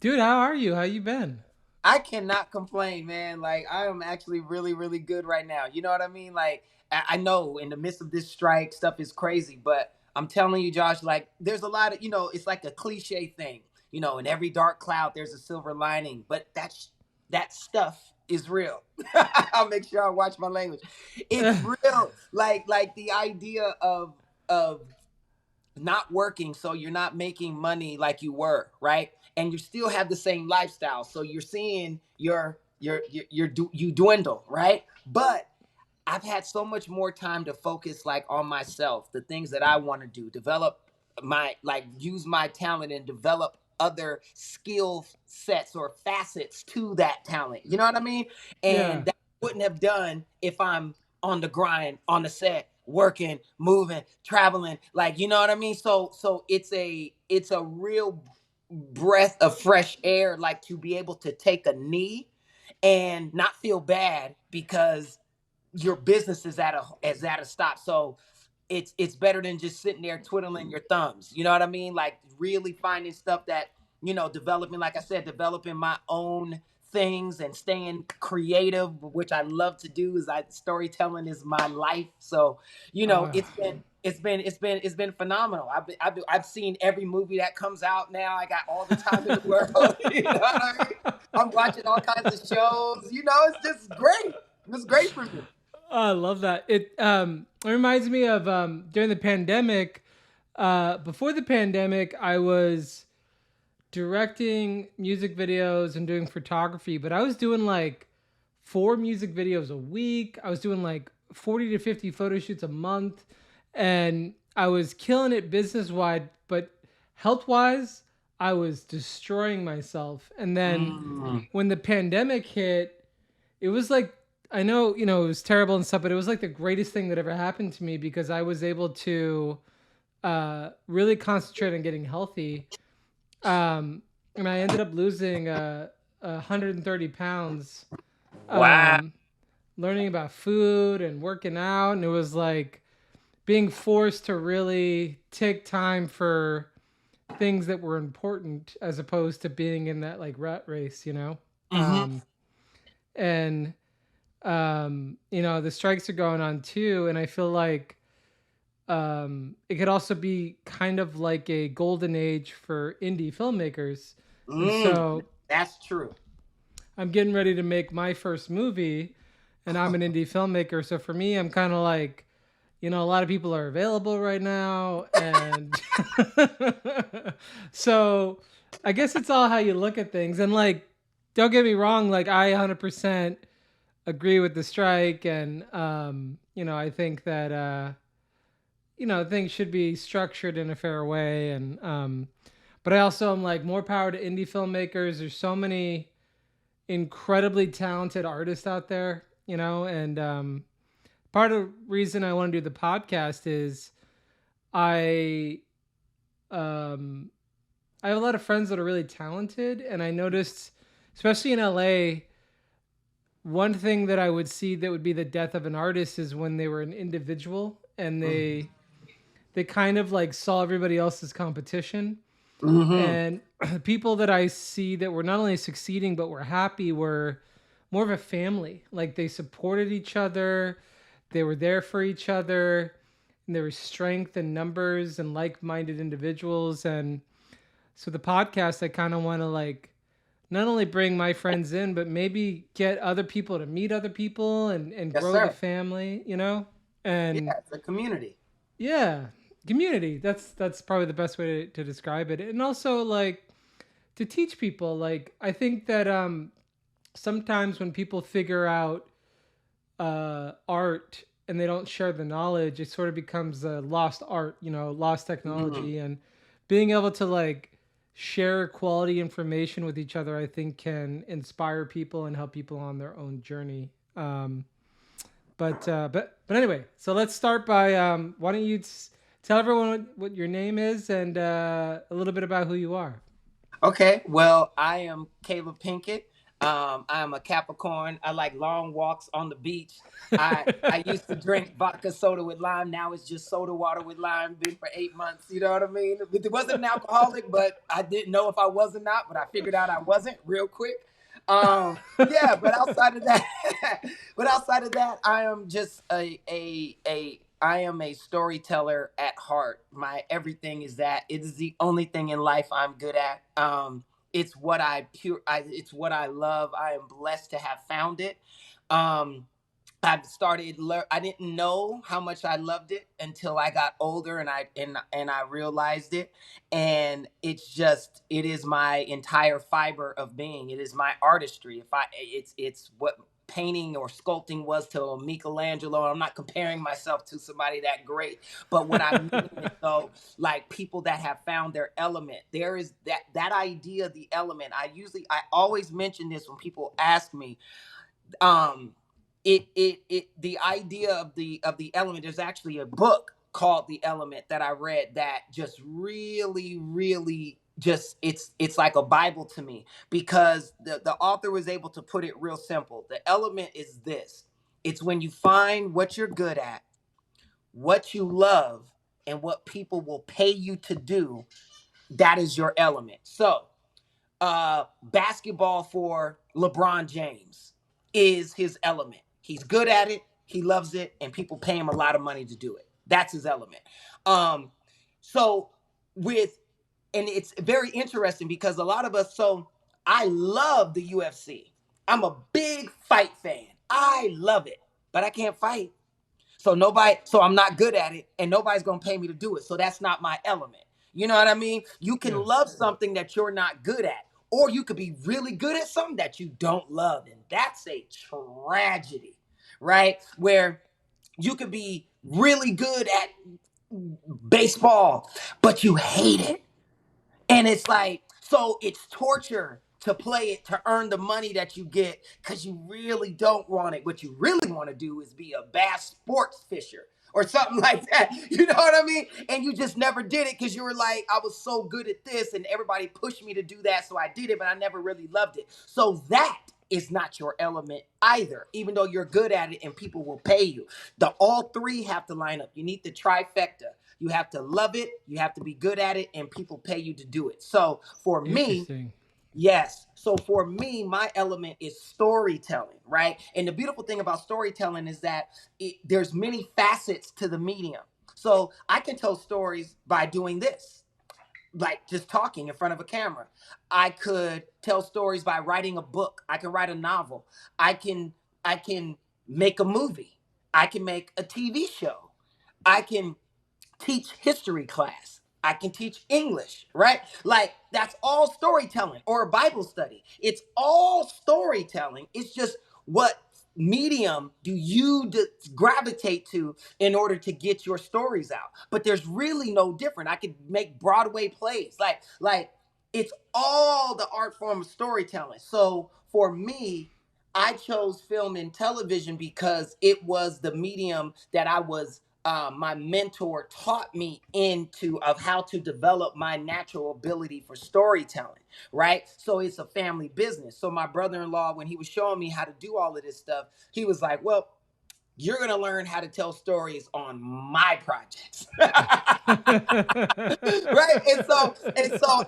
Dude, how are you? How you been? I cannot complain, man. Like I am actually really, really good right now. You know what I mean? Like I know in the midst of this strike, stuff is crazy, but I'm telling you, Josh, like there's a lot of, it's like a cliche thing. In every dark cloud, there's a silver lining, but that stuff is real. I'll make sure I watch my language. It's real. Like the idea of not working, so you're not making money like you were, right? And you still have the same lifestyle, so you're seeing you dwindle, right? But I've had so much more time to focus like on myself, the things that I want to do, develop my like use my talent and develop other skill sets or facets to that talent. You know what I mean? Yeah. And that I wouldn't have done if I'm on the grind, on the set, working, moving, traveling, like you know what I mean? So it's a real breath of fresh air, like to be able to take a knee and not feel bad because your business is at a stop. So it's better than just sitting there twiddling your thumbs. You know what I mean? Like really finding stuff that, developing, like I said, developing my own things and staying creative, which I love to do. Is like storytelling is my life. So, Uh, it's been phenomenal. I've seen every movie that comes out now. I got all the time in the world. You know what I mean? I'm watching all kinds of shows. It's just great. It's great for me. I love that. It reminds me of during the pandemic. Before the pandemic, I was directing music videos and doing photography, but I was doing like 4 music videos a week. I was doing like 40 to 50 photo shoots a month, and I was killing it business wide, but health wise, I was destroying myself. And then Mm. when the pandemic hit, it was like, I know, it was terrible and stuff, but it was like the greatest thing that ever happened to me because I was able to really concentrate on getting healthy. And I ended up losing 130 pounds, Wow. um, learning about food and working out. And it was like being forced to really take time for things that were important as opposed to being in that like rat race. Hmm. And the strikes are going on too, and I feel like it could also be kind of like a golden age for indie filmmakers. And Mm. so That's true. I'm getting ready to make my first movie, and I'm an indie filmmaker. So for me, I'm kind of like, a lot of people are available right now, and so I guess it's all how you look at things. And like, don't get me wrong, like I 100% agree with the strike, and I think that things should be structured in a fair way, and but I also am like more power to indie filmmakers. There's so many incredibly talented artists out there, and part of the reason I want to do the podcast is I um I have a lot of friends that are really talented, and I noticed, especially in LA, one thing that I would see that would be the death of an artist is when they were an individual and they kind of like saw everybody else's competition. Mm-hmm. And people that I see that were not only succeeding but were happy were more of a family. Like they supported each other, they were there for each other, and there was strength in numbers and like-minded individuals. And so the podcast, I kind of want to like not only bring my friends in, but maybe get other people to meet other people and Yes, grow the sir. family. And Yeah, it's a community. yeah, community. That's probably the best way to describe it. And also like to teach people. Like I think that sometimes when people figure out art and they don't share the knowledge, it sort of becomes a lost art, lost Hmm. technology. And being able to like share quality information with each other, I think can inspire people and help people on their own journey. But anyway, so let's start by why don't you tell everyone what your name is and a little bit about who you are. Okay, well, I am Caleb Pinkett. I'm a Capricorn. I like long walks on the beach. I used to drink vodka soda with lime. Now it's just soda water with lime. Been for 8 months. You know what I mean? It wasn't an alcoholic, but I didn't know if I was or not. But I figured out I wasn't real quick. Yeah, but outside of that, I am just I am a storyteller at heart. My everything is that. It is the only thing in life I'm good at. It's what it's what I love. I am blessed to have found it. Um, I didn't know how much I loved it until I got older, and I realized it. And it is my entire fiber of being. It is my artistry. If I it's what painting or sculpting was to Michelangelo. I'm not comparing myself to somebody that great, but what I mean is, though, like, people that have found their element. There is that idea, the element. I always mention this when people ask me, um the idea of the element. There's actually a book called The Element that I read that just really just, it's like a Bible to me, because the author was able to put it real simple. The element is this: it's when you find what you're good at, what you love, and what people will pay you to do. That is your element. So basketball for LeBron James is his element. He's good at it, he loves it, and people pay him a lot of money to do it. That's his element. Um, so with and it's very interesting because a lot of us. So I love the UFC. I'm a big fight fan. I love it, but I can't fight. So I'm not good at it, and nobody's gonna pay me to do it. So that's not my element. You know what I mean? You can Yeah. love something that you're not good at, or you could be really good at something that you don't love, and that's a tragedy, right? Where you could be really good at baseball, but you hate it. And it's like, so it's torture to play it to earn the money that you get because you really don't want it. What you really want to do is be a bass sports fisher or something like that. You know what I mean? And you just never did it because you were like, I was so good at this and everybody pushed me to do that. So I did it, but I never really loved it. So that is not your element either, even though you're good at it and people will pay you. All three have to line up. You need the trifecta. You have to love it, you have to be good at it, and people pay you to do it. So for me, Interesting. yes. So for me, my element is storytelling, right? And the beautiful thing about storytelling is that there's many facets to the medium. So I can tell stories by doing this, like just talking in front of a camera. I could tell stories by writing a book. I can write a novel. I can make a movie. I can make a TV show. I can teach history class. I can teach English, right? Like, that's all storytelling, or a Bible study. It's all storytelling. It's just what medium do you gravitate to in order to get your stories out. But there's really no different. I could make Broadway plays. Like it's all the art form of storytelling. So for me, I chose film and television because it was the medium that my mentor taught me into of how to develop my natural ability for storytelling, right? So it's a family business. So my brother-in-law, when he was showing me how to do all of this stuff, he was like, well, you're going to learn how to tell stories on my projects. Right? And so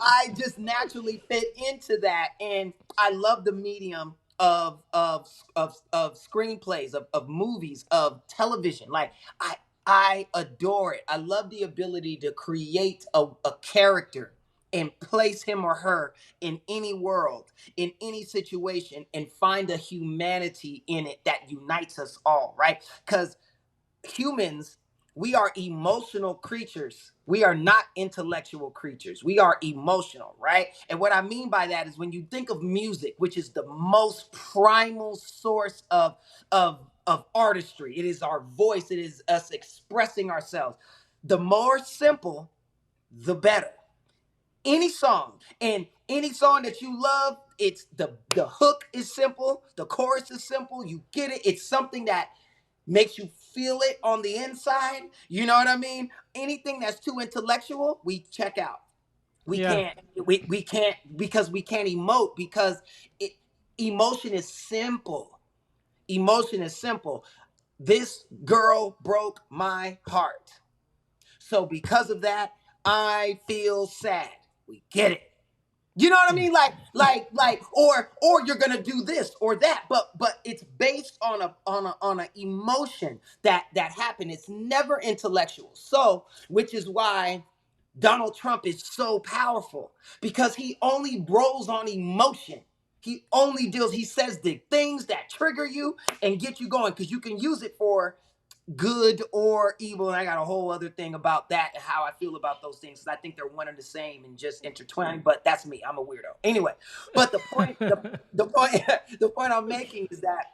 I just naturally fit into that. And I love the medium of screenplays, of movies, of television. Like, I adore it. I love the ability to create a character and place him or her in any world, in any situation, and find a humanity in it that unites us all, right? Because humans, we are emotional creatures. We are not intellectual creatures. We are emotional, right? And what I mean by that is when you think of music, which is the most primal source of artistry, it is our voice, it is us expressing ourselves. The more simple, the better. Any song that you love, it's the hook is simple, the chorus is simple, you get it. It's something that makes you feel it on the inside. You know what I mean? Anything that's too intellectual, we check out. We Yeah. can't, we can't, because we can't emote, because it Emotion is simple. Emotion is simple. This girl broke my heart. So because of that, I feel sad. We get it. You know what I Yeah. mean? Or you're gonna do this or that, but it's based on a emotion that happened. It's never intellectual. So, which is why Donald Trump is so powerful because he only rolls on emotion. He says the things that trigger you and get you going because you can use it for good or evil. And I got a whole other thing about that and how I feel about those things because I think they're one and the same and just intertwined. But that's me. I'm a weirdo. Anyway, but the point the point I'm making is that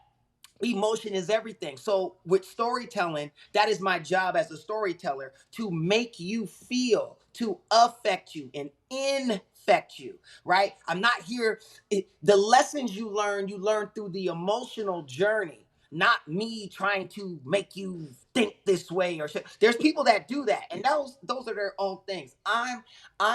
emotion is everything. So with storytelling, that is my job as a storyteller to make you feel, to affect you and infect you, right? I'm not here. The lessons you learn through the emotional journey, not me trying to make you think this way or shit. There's people that do that, and those are their own things. I'm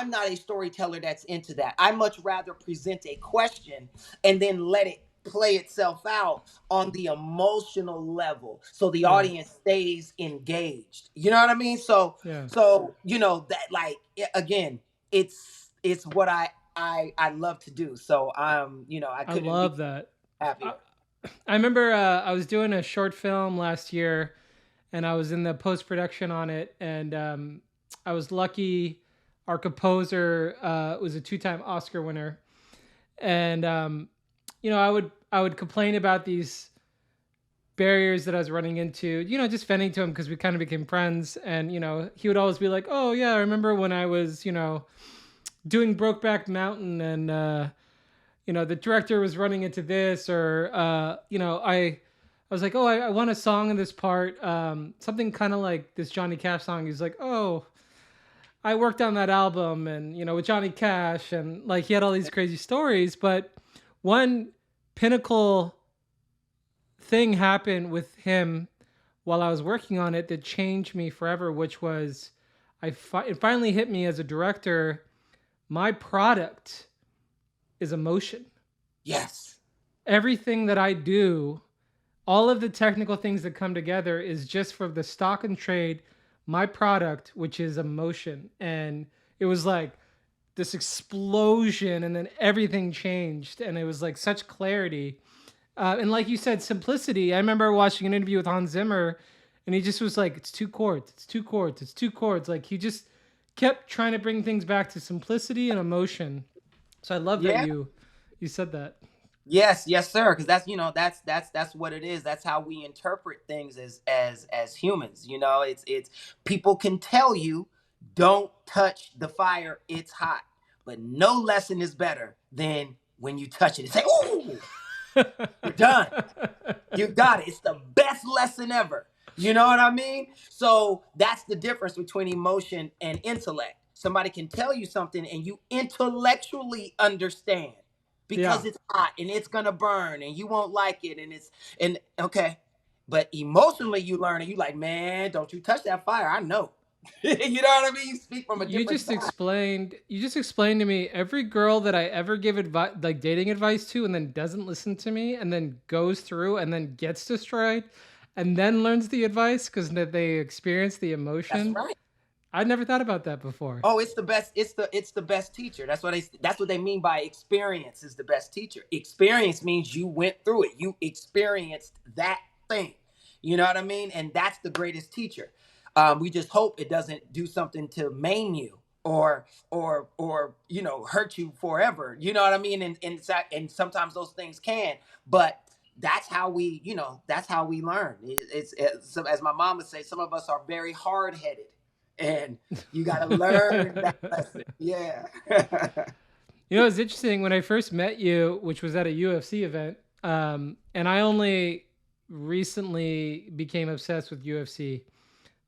not a storyteller that's into that. I much rather present a question and then let it play itself out on the emotional level so the Yeah. audience stays engaged. You know what I mean? So Yeah. that like again, it's what I love to do. So I I couldn't be love that. I, happier. I remember I was doing a short film last year, and I was in the post production on it, and I was lucky. Our composer was a 2-time Oscar winner, and I would complain about these barriers that I was running into, just venting to him because we kind of became friends, and he would always be like, "Oh yeah, I remember when I was doing Brokeback Mountain, and the director was running into this, or I was like, oh, I want a song in this part, something kind of like this Johnny Cash song." He's like, "Oh, I worked on that album, and with Johnny Cash," and like he had all these crazy stories. But one pinnacle thing happened with him while I was working on it that changed me forever, which was it finally hit me as a director. My product is emotion. Yes. Everything that I do, all of the technical things that come together is just for the stock and trade, my product, which is emotion. And it was like this explosion, and then everything changed, and it was like such clarity. And like you said, simplicity. I remember watching an interview with Hans Zimmer, and he just was like, "It's 2 chords, it's 2 chords, it's 2 chords." Like he just kept trying to bring things back to simplicity and emotion. So I love that Yeah. you said that. Yes, yes, sir. Because that's what it is. That's how we interpret things as humans. It's people can tell you, don't touch the fire, it's hot. But no lesson is better than when you touch it and say, "Ooh, you're done. You got it." It's the best lesson ever. You know what I mean? So that's the difference between emotion and intellect. Somebody can tell you something and you intellectually understand because Yeah. it's hot and it's gonna burn and you won't like it and okay. But emotionally you learn and you like, man, don't you touch that fire. I know. You know what I mean? You speak from a different side. You just explained to me every girl that I ever give advice, like dating advice to, and then doesn't listen to me, and then goes through and then gets destroyed, and then learns the advice because they experience the That's emotion. right. I never thought about that before. Oh, it's the best. It's the best teacher. That's what they mean by experience is the best teacher. Experience means you went through it. You experienced that thing. You know what I mean? And that's the greatest teacher. We just hope it doesn't do something to maim you or hurt you forever. You know what I mean? And sometimes those things can, but that's how we learn. So as my mom would say, some of us are very hard headed and you got to learn that lesson. Yeah. It's interesting when I first met you, which was at a UFC event, and I only recently became obsessed with UFC,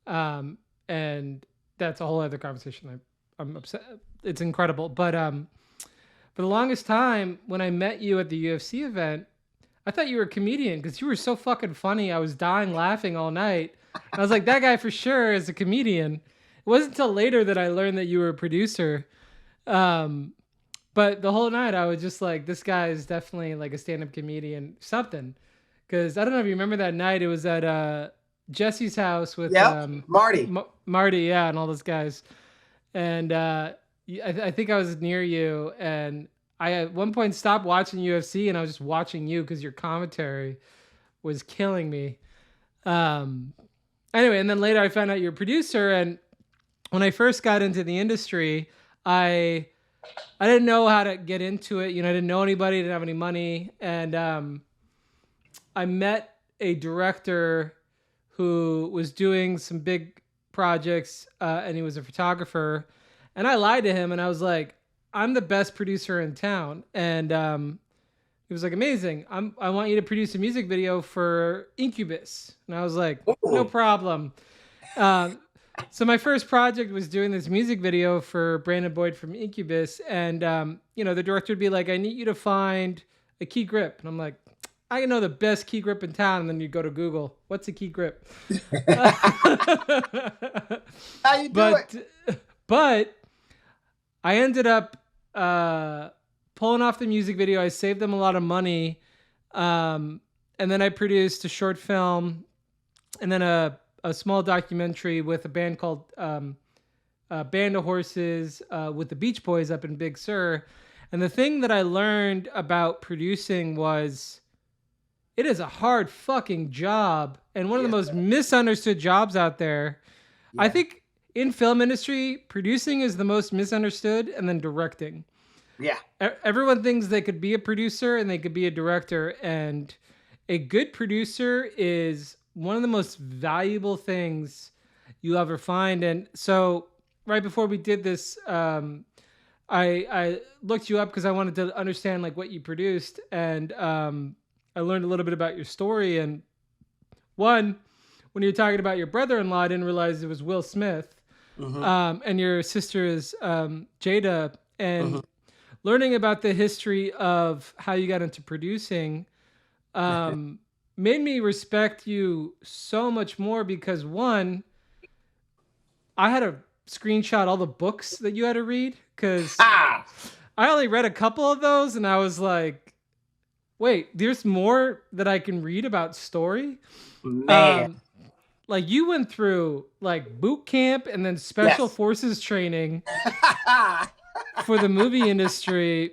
and that's a whole other conversation. I'm upset. It's incredible, but for the longest time, when I met you at the UFC event, I thought you were a comedian because you were so fucking funny. I was dying laughing all night. I was like, that guy for sure is a comedian. It wasn't until later that I learned that you were a producer. Um, But the whole night I was just like, this guy is definitely like a stand-up comedian, something. Because I don't know if you remember that night. It was at Jesse's house with Yep, Marty. Marty, yeah, and all those guys. And I think I was near you, and I at one point stopped watching UFC, and I was just watching you because your commentary was killing me. Um, anyway, and then later I found out you're a producer, and when I first got into the industry, I I didn't know how to get into it. You know, I didn't know anybody, didn't have any money, and I met a director who was doing some big projects, and he was a photographer. And I lied to him, and I was like, "I'm the best producer in town," and he was like, "Amazing! I want you to produce a music video for Incubus." And I was like, "No Ooh. problem." Um, so my first project was doing this music video for Brandon Boyd from Incubus, and the director would be like, "I need you to find a key grip," and I'm like, "I know the best key grip in town." And then you go to Google, "What's a key grip?" How you do it? but but I ended up pulling off the music video. I saved them a lot of money, and then I produced a short film, and then a small documentary with a band called Band of Horses with the Beach Boys up in Big Sur. And the thing that I learned about producing was it is a hard fucking job and one of the Yes, most sir. misunderstood jobs out there. I Yeah. think in film industry, producing is the most misunderstood, and then directing. Yeah. Everyone thinks they could be a producer and they could be a director, and a good producer is one of the most valuable things you ever find. And so right before we did this, I looked you up because I wanted to understand like what you produced, and I learned a little bit about your story. And one, when you're talking about your brother-in-law, I didn't realize it was Will Smith, Mm-hmm. and your sister is Jada. Mm-hmm. And learning about the history of how you got into producing um, made me respect you so much more because one, I had to screenshot all the books that you had to read because Ah, I only read a couple of those, and I was like, wait, there's more that I can read about story. man. Um, like you went through like boot camp and then special Yes. forces training for the movie industry.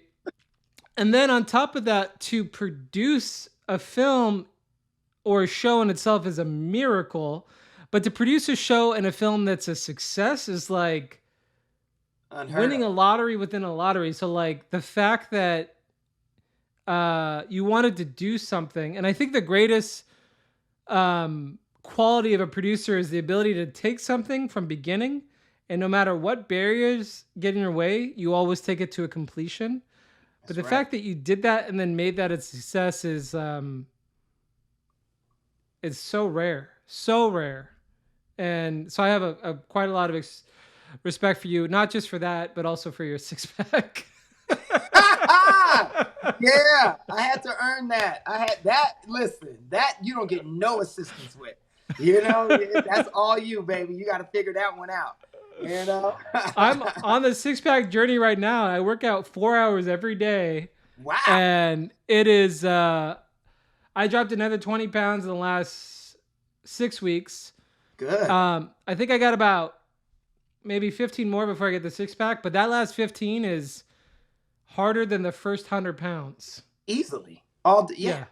And then on top of that, to produce a film or a show in itself is a miracle. But to produce a show and a film that's a success is like Unheard winning of. a lottery within a lottery. So like the fact that you wanted to do something, and I think the greatest quality of a producer is the ability to take something from beginning, and no matter what barriers get in your way, you always take it to a completion. But That's the right. fact that you did that and then made that a success is so rare, so rare. And so I have a quite a lot of respect for you, not just for that, but also for your six pack. Yeah, I had to earn that. I had that. Listen, that you don't get no assistance with. That's all you, baby. You got to figure that one out. You know. I'm on the six pack journey right now. I work out 4 hours every day, Wow. and it is. I dropped another 20 pounds in the last 6 weeks. Good. I think I got about maybe 15 more before I get the six pack, but that last 15 is harder than the first 100 pounds. Easily. Yeah. Yeah,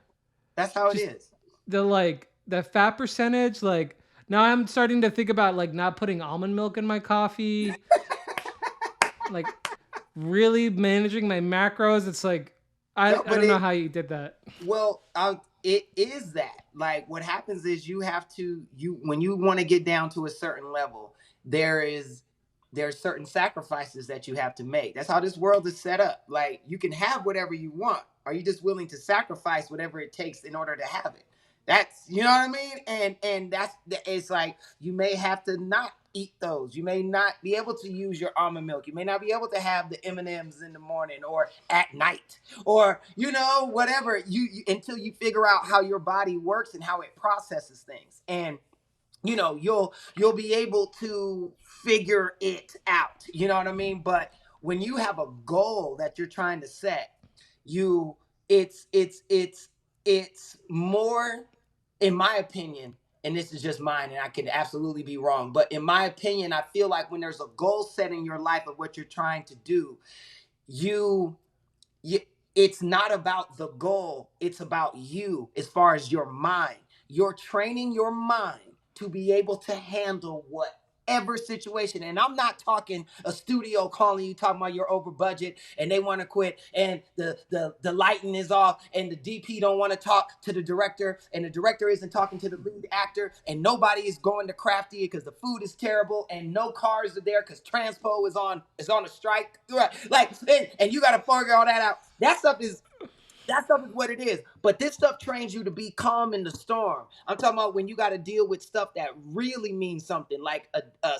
That's how it just is. the fat percentage. Like now, I'm starting to think about like not putting almond milk in my coffee. Like really managing my macros. It's like No, I but don't know how you did that. well, it is that. Like what happens is you have to you when you want to get down to a certain level, there's certain sacrifices that you have to make. That's how this world is set up. Like you can have whatever you want. Are you just willing to sacrifice whatever it takes in order to have it? That's you know what I mean? And that's it's like you may have to not eat those. You may not be able to use your almond milk. You may not be able to have the M&Ms in the morning or at night or whatever until you figure out how your body works and how it processes things. And you'll be able to figure it out. You know what I mean? But when you have a goal that you're trying to set, you it's more, in my opinion, and this is just mine, and I can absolutely be wrong, but in my opinion, I feel like when there's a goal set in your life of what you're trying to do, you you, it's not about the goal, it's about you. As far as your mind, you're training your mind to be able to handle whatever situation. And I'm not talking a studio calling you talking about you're over budget and they want to quit, and the lighting is off, and the DP don't want to talk to the director, and the director isn't talking to the lead actor, and nobody is going to Crafty because the food is terrible, and no cars are there because Transpo is on a strike. Right. Like, and you got to figure all that out. That stuff is what it is. But this stuff trains you to be calm in the storm. I'm talking about when you got to deal with stuff that really means something, like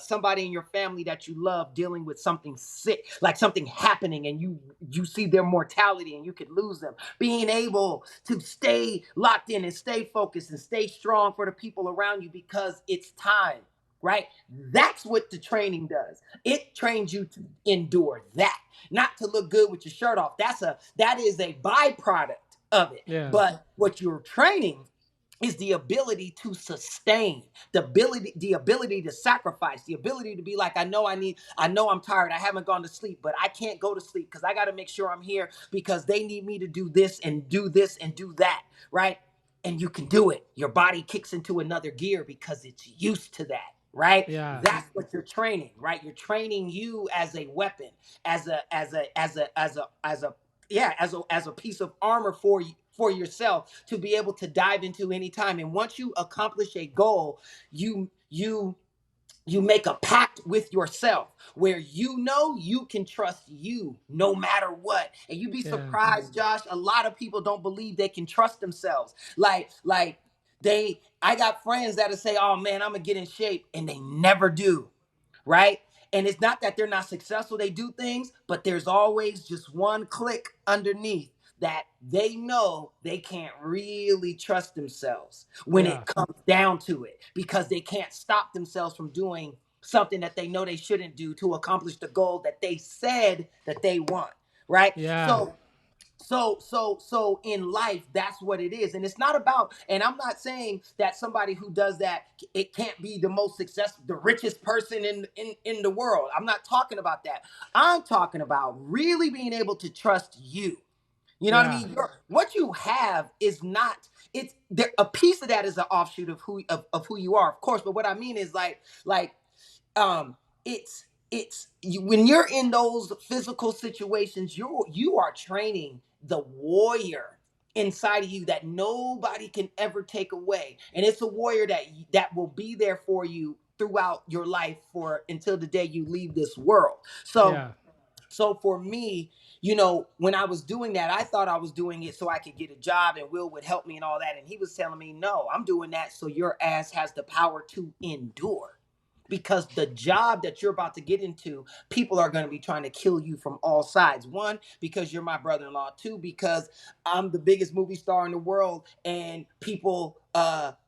somebody in your family that you love dealing with something sick, like something happening, and you see their mortality and you could lose them. Being able to stay locked in and stay focused and stay strong for the people around you because it's time. Right? That's what the training does. It trains you to endure that, not to look good with your shirt off. That is a byproduct of it. Yeah. But what you're training is the ability to sustain, the ability to sacrifice, the ability to be like, I know I'm tired, I haven't gone to sleep, but I can't go to sleep because I got to make sure I'm here because they need me to do this and do this and do that, right? And you can do it. Your body kicks into another gear because it's used to that, right? Yeah. That's what you're training, right? You're training you as a weapon, as a yeah, as a piece of armor for yourself to be able to dive into any time. And once you accomplish a goal, you make a pact with yourself where you know you can trust you no matter what. And you'd be Yeah. surprised, Josh, a lot of people don't believe they can trust themselves. Like I got friends that'll say, oh man, I'm gonna get in shape, and they never do, right? And it's not that they're not successful, they do things, but there's always just one click underneath that they know they can't really trust themselves when Yeah. it comes down to it, because they can't stop themselves from doing something that they know they shouldn't do to accomplish the goal that they said that they want, right? Yeah. So in life, that's what it is. And it's not about, and I'm not saying that somebody who does that, it can't be the most successful, the richest person in the world. I'm not talking about that. I'm talking about really being able to trust you. You know what I Yeah. mean? What you have is not, it's there, a piece of that is an offshoot of who you are, of course. But what I mean is like um it's you, when you're in those physical situations, you are training the warrior inside of you that nobody can ever take away, and it's a warrior that will be there for you throughout your life for until the day you leave this world. so Yeah. so for me, when I was doing that, I thought I was doing it so I could get a job and Will would help me and all that. And he was telling me, no, I'm doing that so your ass has the power to endure. Because the job that you're about to get into, people are going to be trying to kill you from all sides. One, because you're my brother-in-law. Two, because I'm the biggest movie star in the world, and people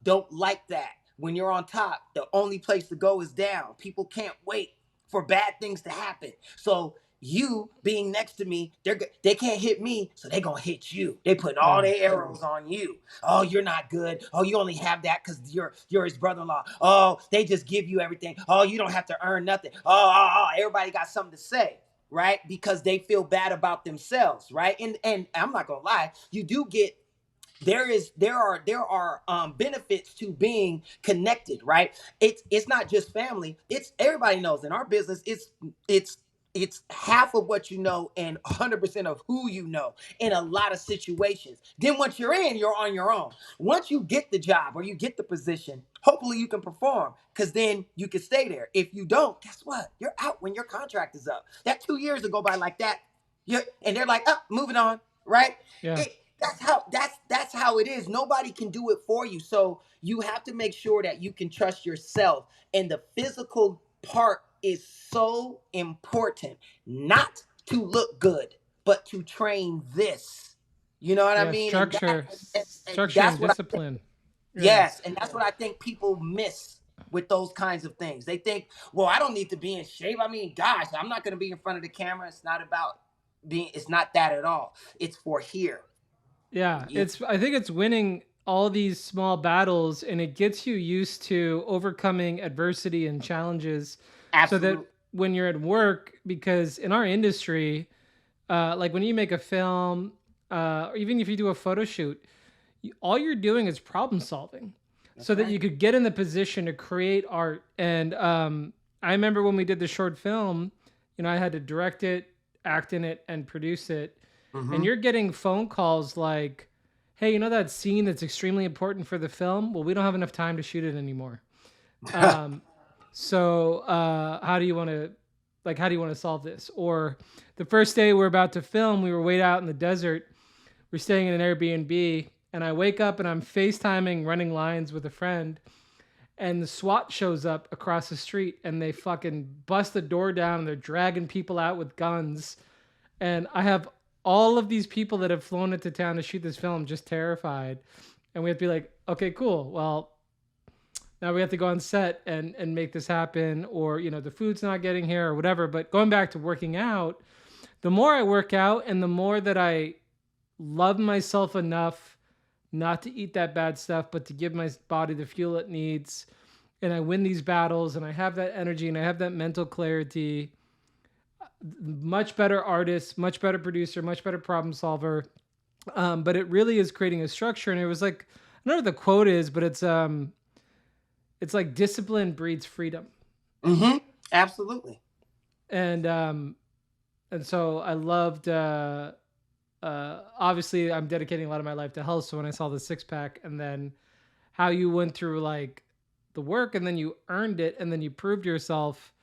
don't like that. When you're on top, the only place to go is down. People can't wait for bad things to happen. So you being next to me, they can't hit me, so they're gonna hit you. They put all Yeah. their arrows on you. Oh, you're not good. Oh, you only have that because you're his brother-in-law. Oh, they just give you everything. Oh, you don't have to earn nothing. Oh, everybody got something to say, right? Because they feel bad about themselves, right? And I'm not gonna lie, you do get, there are benefits to being connected, right? It's not just family, it's everybody knows in our business, it's it's half of what you know and 100% of who you know in a lot of situations. Then once you're in, you're on your own. Once you get the job or you get the position, hopefully you can perform, because then you can stay there. If you don't, guess what, you're out when your contract is up. That 2 years will go by like that. And they're like, oh, moving on, right? Yeah. That's how it is. Nobody can do it for you. So you have to make sure that you can trust yourself. And the physical part is so important, not to look good, but to train this. You know what I Yeah. mean? And Structure, and structure, that's and what I think. discipline. Yeah. Yes, and that's what I think people miss. with those kinds of things. They think, well, I don't need to be in shape. I mean, gosh, I'm not going to be in front of the camera. It's not about being, it's not that at all. It's for here. Yeah, You, it's I think it's winning all these small battles and it gets you used to overcoming adversity and challenges so that absolutely. when you're at work, because in our industry, like when you make a film, or even if you do a photo shoot, all you're doing is problem solving so That's that you right. could get in the position to create art. And I remember when we did the short film, I had to direct it, act in it, and produce it. And Mm-hmm. you're getting phone calls like, hey, that scene that's extremely important for the film? Well, we don't have enough time to shoot it anymore. Um, so how do you want to solve this? Or the first day we're about to film, we were way out in the desert. We're staying in an Airbnb, and I wake up and I'm FaceTiming, running lines with a friend, and the SWAT shows up across the street and they fucking bust the door down and they're dragging people out with guns. And I have all of these people that have flown into town to shoot this film just terrified. And we have to be like, okay, cool. Well, now we have to go on set and make this happen, or the food's not getting here or whatever. But going back to working out, the more I work out and the more that I love myself enough not to eat that bad stuff, but to give my body the fuel it needs, and I win these battles and I have that energy and I have that mental clarity, much better artist, much better producer, much better problem solver. But it really is creating a structure. And it was like, I don't know what the quote is, but it's like discipline breeds freedom. Mm-hmm. Absolutely. And so I loved obviously I'm dedicating a lot of my life to health. So when I saw the six pack and then how you went through like the work and then you earned it and then you proved yourself.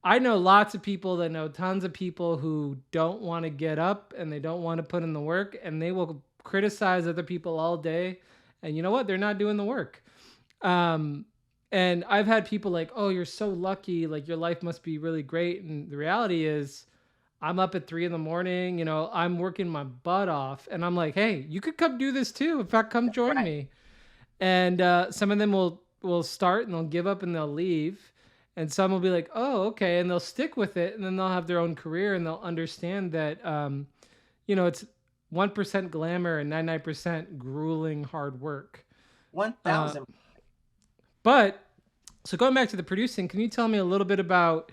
I know lots of people that know tons of people who don't want to get up and they don't want to put in the work and they will criticize other people all day. And you know what? They're not doing the work. Um, and I've had people like, oh, you're so lucky. Like your life must be really great. And the reality is, I'm up at 3 in the morning. I'm working my butt off. And I'm like, hey, you could come do this too. In fact, come join Right. me. And some of them will start and they'll give up and they'll leave, and some will be like, oh, okay, and they'll stick with it, and then they'll have their own career and they'll understand that it's 1% glamour and 99% grueling hard work. One uh, thousand. but so going back to the producing, can you tell me a little bit about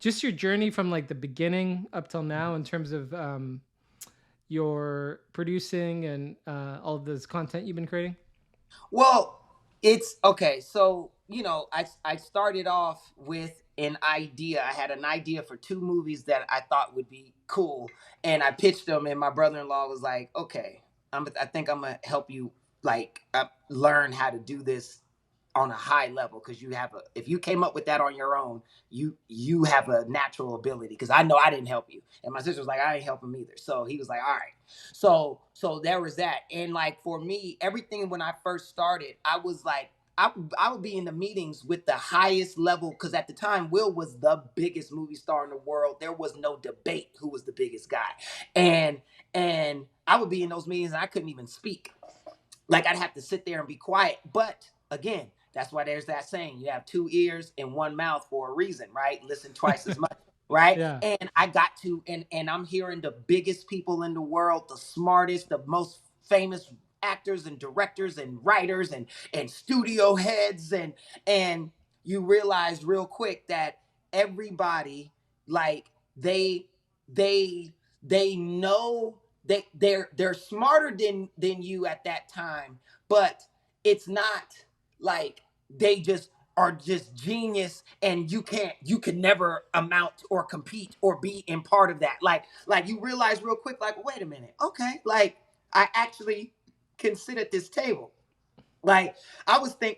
just your journey from like the beginning up till now in terms of your producing and all of this content you've been creating? Well, it's okay. So, I started off with an idea. I had an idea for two movies that I thought would be cool, and I pitched them. And my brother-in-law was like, "Okay, I think I'm gonna help you like learn how to do this on a high level because if you came up with that on your own, you have a natural ability, because I know I didn't help you." And my sister was like, I ain't help him either. So he was like, all right. So there was that. And like for me, everything when I first started, I was like, I would be in the meetings with the highest level, because at the time Will was the biggest movie star in the world. There was no debate who was the biggest guy. And I would be in those meetings and I couldn't even speak. Like I'd have to sit there and be quiet. But again, that's why there's that saying, you have two ears and one mouth for a reason, right? Listen twice as much, right? Yeah. And I got to, and I'm hearing the biggest people in the world, the smartest, the most famous actors and directors and writers and studio heads, and you realize real quick that everybody, like, they they know, they're smarter than you at that time, but it's not like they just are just genius, and you can never amount or compete or be in part of that. Like you realize real quick, like, wait a minute, okay, like I actually can sit at this table. Like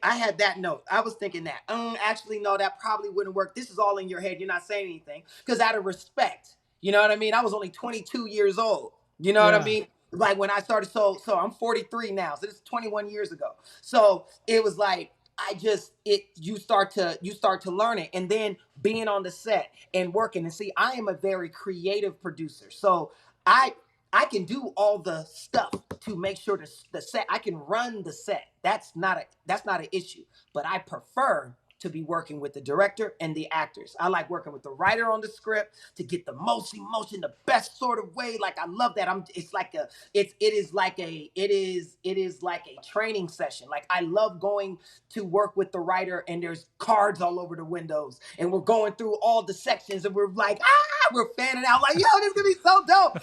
I had that note. I was thinking that, actually, no, that probably wouldn't work. This is all in your head. You're not saying anything because out of respect, you know what I mean. I was only 22 years old. You know what I Yeah. mean? Like when I started. So I'm 43 now. So this is 21 years ago. So it was like I just it you start to learn it, and then being on the set and working, and see, I am a very creative producer. So I I can do all the stuff to make sure the set. I can run the set. That's not an issue. But I prefer to be working with the director and the actors. I like working with the writer on the script to get the most emotion, the best sort of way. Like I love that. It's like it is like a training session. Like I love going to work with the writer and there's cards all over the windows and we're going through all the sections and we're like, we're fanning out like, yo, this is gonna be so dope.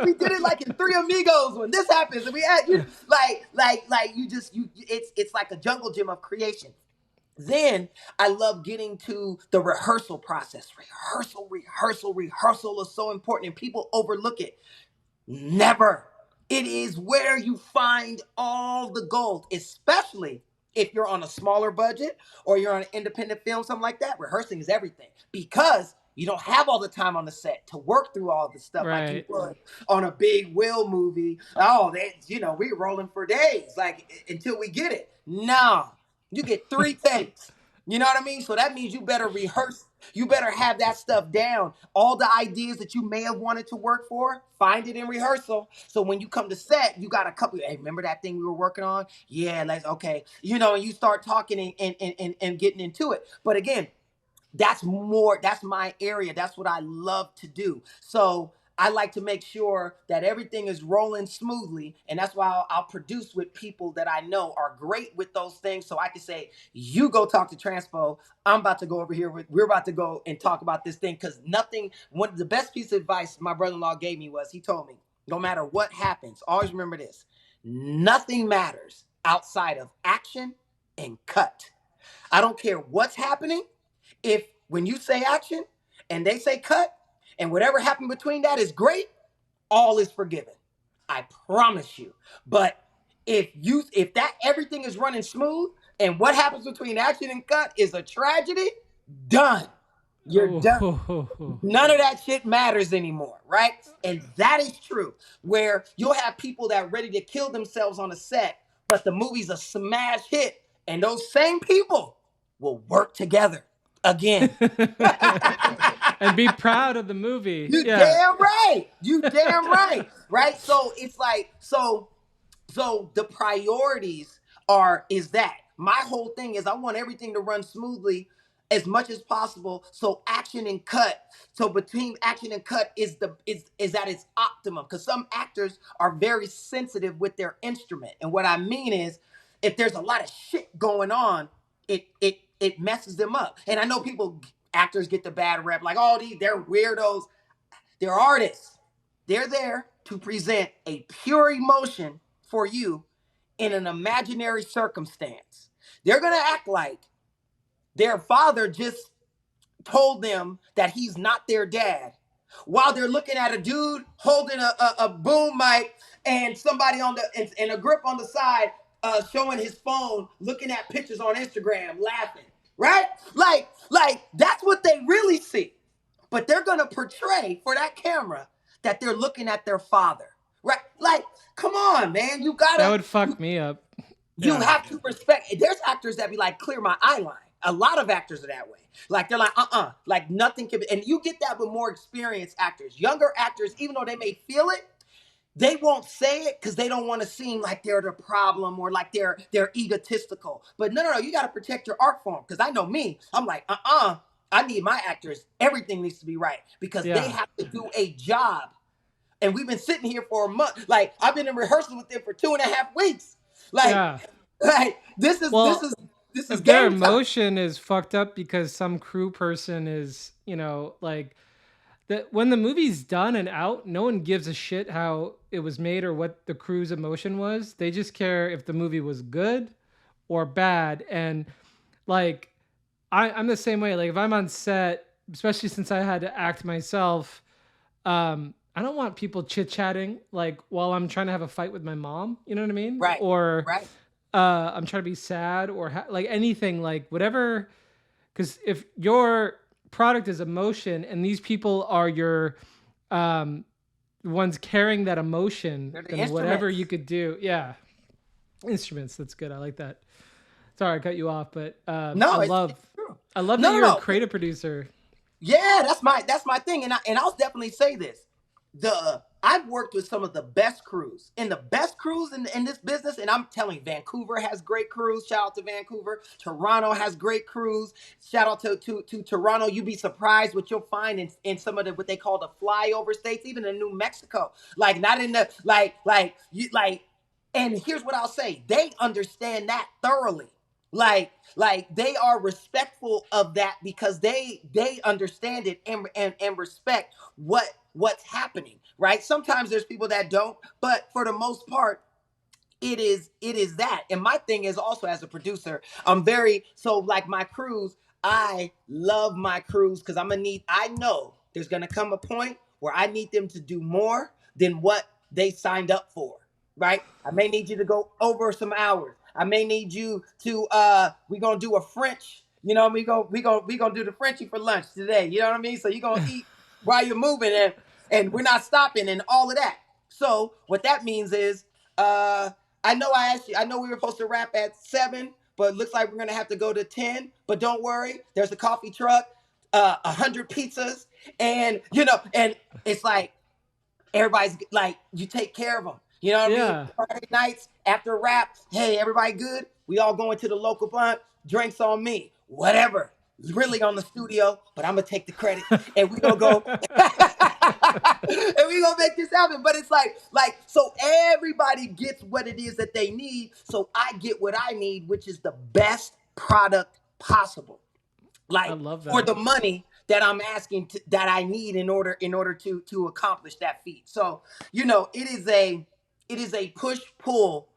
We did it like in Three Amigos when this happens, and we had you like it's like a jungle gym of creation. Then I love getting to the rehearsal process. Rehearsal is so important, and people overlook it. Never. It is where you find all the gold, especially if you're on a smaller budget or you're on an independent film, something like that. Rehearsing is everything because you don't have all the time on the set to work through all the stuff like you Right. would on a big Will movie. Oh, we're rolling for days, like until we get it. No, you get 3 takes. You know what I mean? So that means you better rehearse. You better have that stuff down. All the ideas that you may have wanted to work for, find it in rehearsal. So when you come to set, you got a couple. Hey, remember that thing we were working on? Yeah, let's okay. And you start talking and getting into it. But again, that's my area. That's what I love to do. So I like to make sure that everything is rolling smoothly. And that's why I'll produce with people that I know are great with those things. So I can say, you go talk to Transpo. I'm about to go over here. We're about to go and talk about this thing. Because one of the best piece of advice my brother-in-law gave me was, he told me, no matter what happens, always remember this. Nothing matters outside of action and cut. I don't care what's happening. If when you say action and they say cut and whatever happened between that is great, all is forgiven. I promise you. But if that everything is running smooth and what happens between action and cut is a tragedy, done. You're done. Oh, None of that shit matters anymore, right? And that is true. Where you'll have people that are ready to kill themselves on a set, but the movie's a smash hit, and those same people will work together again. and be proud of the movie. You Yeah. damn right. You damn right. Right? So it's like, so the priorities is that. My whole thing is I want everything to run smoothly as much as possible. So action and cut. So between action and cut is at its optimum. Because some actors are very sensitive with their instrument. And what I mean is, if there's a lot of shit going on, it messes them up. And I know actors get the bad rep, like, oh, they're weirdos. They're artists. They're there to present a pure emotion for you in an imaginary circumstance. They're going to act like their father just told them that he's not their dad while they're looking at a dude holding a boom mic and somebody and a grip on the side showing his phone, looking at pictures on Instagram, laughing, right? Like that's what they really see. But they're going to portray for that camera that they're looking at their father, right? Like, come on, man. That would fuck me up. You Yeah. have to respect. There's actors that be like, clear my eye line. A lot of actors are that way. Like, they're like, like nothing can be. And you get that with more experienced actors. Younger actors, even though they may feel it, they won't say it because they don't want to seem like they're the problem or like they're egotistical. But no, you got to protect your art form. Because I know me, I'm like, I need my actors. Everything needs to be right because they have to do a job. And we've been sitting here for a month. Like, I've been in rehearsal with them for 2.5 weeks. Like, this is if their game time. emotion is fucked up because some crew person is, like that when the movie's done and out, no one gives a shit how it was made or what the crew's emotion was. They just care if the movie was good or bad. And like I'm the same way. Like if I'm on set, especially since I had to act myself, I don't want people chit-chatting like while I'm trying to have a fight with my mom, you know what I mean? Right. Or right. I'm trying to be sad or like anything, like whatever. Because if your product is emotion and these people are your ones carrying that emotion, then whatever you could do. Yeah. Instruments. That's good. I like that. Sorry, I cut you off, but no, I love that you're a creative producer. Yeah, that's my thing. And I'll definitely say this. I've worked with some of the best crews and the best crews in this business. And I'm telling you, Vancouver has great crews. Shout out to Vancouver. Toronto has great crews. Shout out to Toronto. You'd be surprised what you'll find in some of the what they call the flyover states, even in New Mexico. Like not in the and here's what I'll say. They understand that thoroughly. Like they are respectful of that because they understand it and respect what's happening, right? Sometimes there's people that don't, but for the most part, it is that. And my thing is also as a producer, I'm very so like my crews, I love my crews because I know there's gonna come a point where I need them to do more than what they signed up for, right? I may need you to go over some hours. I may need you to we're gonna do a French, we gonna do the Frenchie for lunch today. You know what I mean? So you're gonna eat while you're moving and we're not stopping and all of that. So what that means is I know I know we were supposed to wrap at 7, but it looks like we're gonna have to go to 10. But don't worry, there's a coffee truck, 100 pizzas, and and it's like everybody's like, you take care of them. You know what I mean? Yeah. Friday nights after rap, hey, everybody good? We all going to the local blunt, drinks on me, whatever. It's really on the studio, but I'm gonna take the credit and we gonna go and we gonna make this happen. But it's so everybody gets what it is that they need. So I get what I need, which is the best product possible. I Like love for that. the money that I'm asking that I need in order to accomplish that feat. So it is a push pull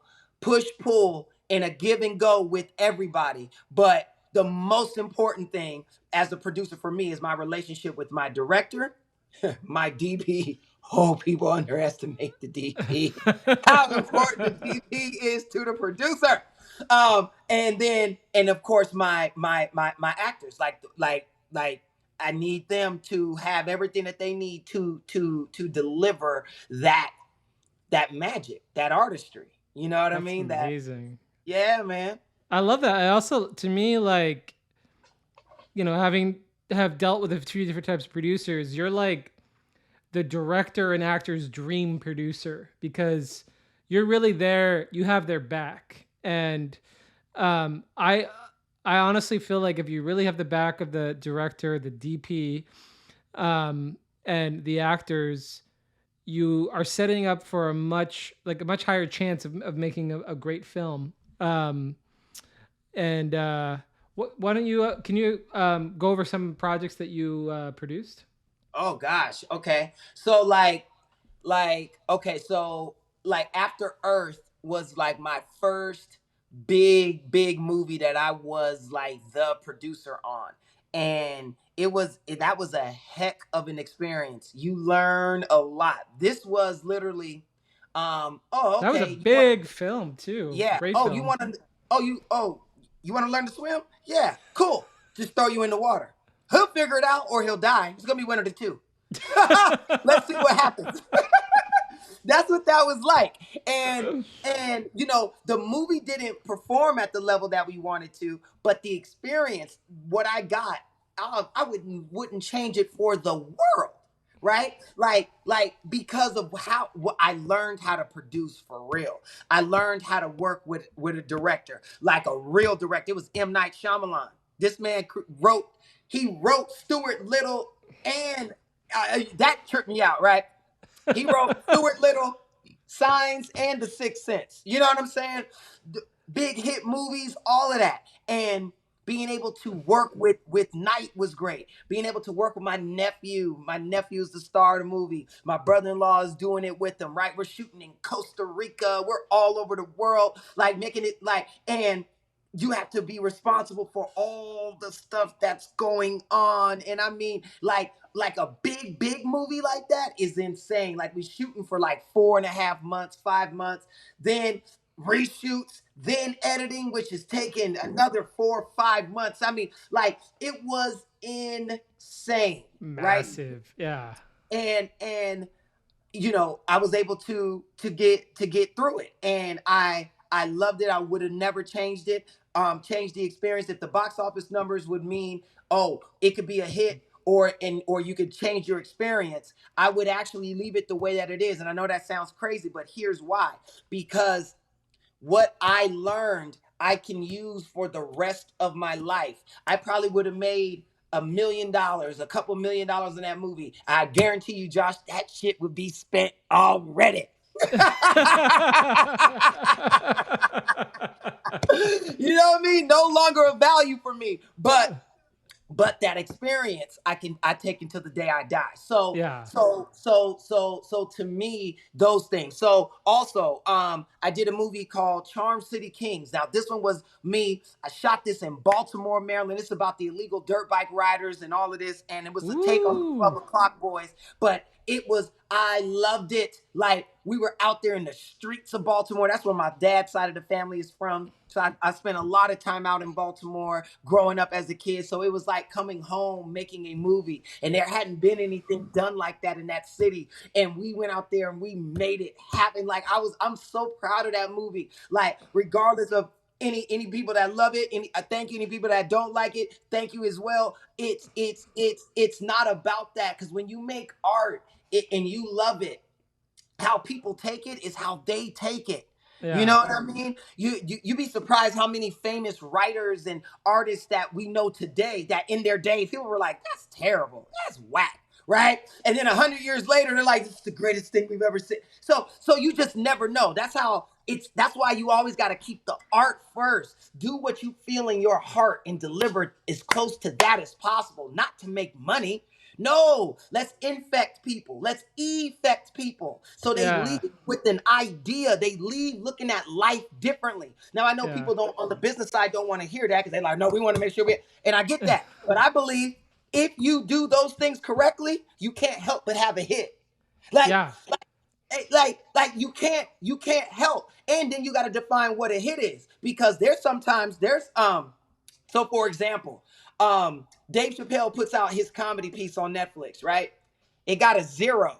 and a give and go with everybody. But the most important thing as a producer for me is my relationship with my director, my DP. Oh, people underestimate the DP. How important the DP is to the producer. And of course my actors like I need them to have everything that they need to deliver that magic, that artistry. You know what I That's mean? That amazing. yeah, man. I love that. I also, to me, like, having have dealt with a few different types of producers, you're like the director and actor's dream producer because you're really there. You have their back, and um, I I honestly feel like if you really have the back of the director, the DP, and the actors, you are setting up for a much higher chance of making a great film. And why don't you can you go over some projects that you produced? Oh gosh. Okay. So like After Earth was like my first big movie that I was like the producer on. And that was a heck of an experience. You learn a lot. This was literally That was a okay, you want big film too. yeah. Great film. You want to learn to swim? Yeah, cool. Just throw you in the water. He'll figure it out or he'll die. It's going to be one of the two. Let's see what happens. That's what that was like. And the movie didn't perform at the level that we wanted to, but the experience, what I got, I wouldn't change it for the world. Right? Like because of how what I learned how to produce for real. I learned how to work with a director, like a real director. It was M. Night Shyamalan. This man wrote Stuart Little, and that tripped me out, right? He wrote Stuart Little, Signs, and The Sixth Sense. You know what I'm saying? Big hit movies, all of that. And being able to work with Knight was great. Being able to work with my nephew. My nephew's the star of the movie. My brother-in-law is doing it with him, right? We're shooting in Costa Rica. We're all over the world, like making it like, and you have to be responsible for all the stuff that's going on. And I mean, like a big movie like that is insane. Like we shooting for like 4.5 months, 5 months, then reshoots, then editing, which is taking another 4 or 5 months. I mean, like it was insane, right? Massive. Yeah. And I was able to get through it, and I loved it. I would have never changed it. Changed the experience. If the box office numbers would mean, oh, it could be a hit or you could change your experience, I would actually leave it the way that it is. And I know that sounds crazy, but here's why. Because what I learned, I can use for the rest of my life. I probably would have made $1 million, a couple $1 million in that movie. I guarantee you, Josh, that shit would be spent already. You know what I mean? No longer a value for me. But that experience I take until the day I die. So Yeah. to me, those things. So also, I did a movie called Charm City Kings. Now this one was me. I shot this in Baltimore, Maryland. It's about the illegal dirt bike riders and all of this, and it was a take on the Ooh. 12 o'clock boys. But I loved it. Like, we were out there in the streets of Baltimore. That's where my dad's side of the family is from. So I spent a lot of time out in Baltimore growing up as a kid. So it was like coming home, making a movie. And there hadn't been anything done like that in that city. And we went out there and we made it happen. Like, I'm so proud of that movie. Like, regardless of any people that love it, I thank you. Any people that don't like it, thank you as well. It's not about that, because when you make art and you love it, how people take it is how they take it. You Yeah. know what I mean? You be surprised how many famous writers and artists that we know today that in their day people were like, that's terrible, that's whack, right? And then 100 years later, they're like, this is the greatest thing we've ever seen. So you just never know. That's why you always got to keep the art first. Do what you feel in your heart and deliver as close to that as possible, not to make money. No, let's infect people. Let's effect people. So they Yeah. leave with an idea. They leave looking at life differently. Now, I know Yeah. people don't on the business side don't want to hear that because they're like, no, we want to make sure and I get that. But I believe if you do those things correctly, you can't help but have a hit. Like, Yeah. you can't help. And then you got to define what a hit is, because there's so, for example, Dave Chappelle puts out his comedy piece on Netflix, right? It got a 0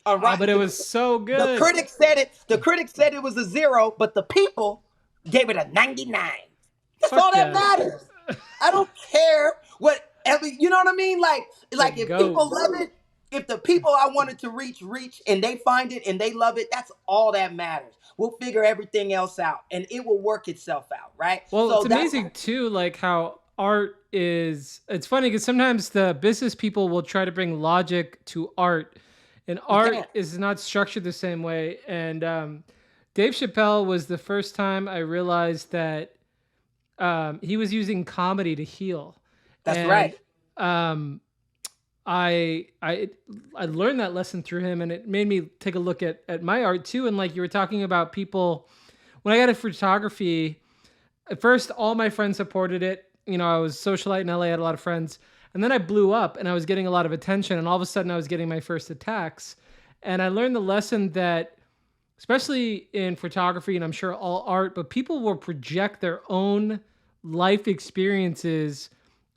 on Oh, Rotten but it was Tomatoes. so The good. critics said it. The critics said it was a 0, but the people gave it a 99. That's all Fuck that yeah. matters. I don't care what you know what I mean? The Like, if goat. people love it, if the people I wanted to reach, and they find it and they love it, that's all that matters. We'll figure everything else out, and it will work itself out, right? Well, So it's that's amazing too, like how art is. It's funny because sometimes the business people will try to bring logic to art, and you art can't. is not structured the same way. And Dave Chappelle was the first time I realized that he was using comedy to heal, That's and right. um, I I I learned that lesson through him, and it made me take a look at my art too. And like you were talking about people, when I got into photography, at first all my friends supported it. You know, I was socialite in LA, I had a lot of friends, and then I blew up and I was getting a lot of attention, and all of a sudden I was getting my first attacks, and I learned the lesson that, especially in photography, and I'm sure all art, but people will project their own life experiences